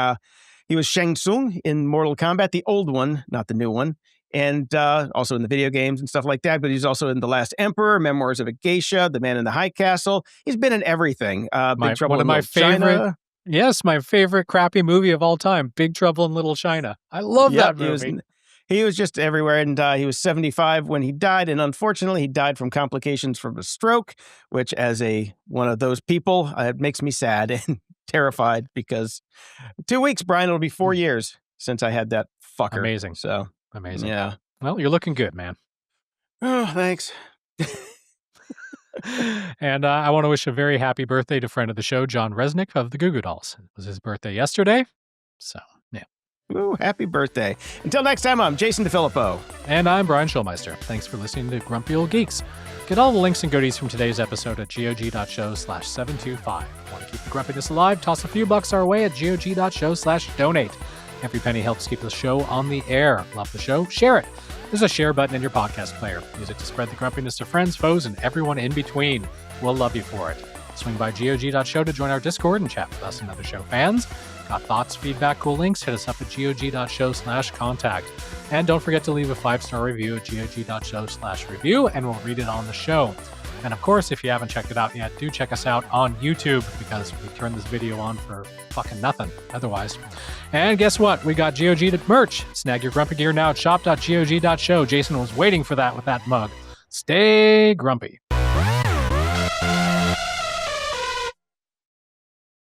he was Shang Tsung in Mortal Kombat, the old one, not the new one. And also in the video games and stuff like that. But he's also in The Last Emperor, Memoirs of a Geisha, The Man in the High Castle. He's been in everything. Big Trouble in Little China. Yes, my favorite crappy movie of all time, Big Trouble in Little China. I love that movie. He was just everywhere, and he was 75 when he died, and unfortunately, he died from complications from a stroke, which, as one of those people, it makes me sad and terrified because 2 weeks, Brian, it'll be 4 years since I had that fucker. Amazing. So amazing. Yeah. Well, you're looking good, man. Oh, thanks. And I want to wish a very happy birthday to friend of the show, John Resnick of the Goo Goo Dolls. It was his birthday yesterday, so yeah. Ooh, happy birthday. Until next time, I'm Jason DeFilippo. And I'm Brian Schulmeister. Thanks for listening to Grumpy Old Geeks. Get all the links and goodies from today's episode at gog.show/725. Want to keep the grumpiness alive? Toss a few bucks our way at gog.show/donate. Every penny helps keep the show on the air. Love the show? Share it. There's a share button in your podcast player. Use it to spread the grumpiness to friends, foes, and everyone in between. We'll love you for it. Swing by GOG.show to join our Discord and chat with us and other show fans. Got thoughts, feedback, cool links? Hit us up at GOG.show/contact. And don't forget to leave a 5-star review at GOG.show/review, and we'll read it on the show. And of course, if you haven't checked it out yet, do check us out on YouTube, because we turned this video on for fucking nothing otherwise. And guess what? We got GOG merch. Snag your grumpy gear now at shop.gog.show. Jason was waiting for that with that mug. Stay grumpy.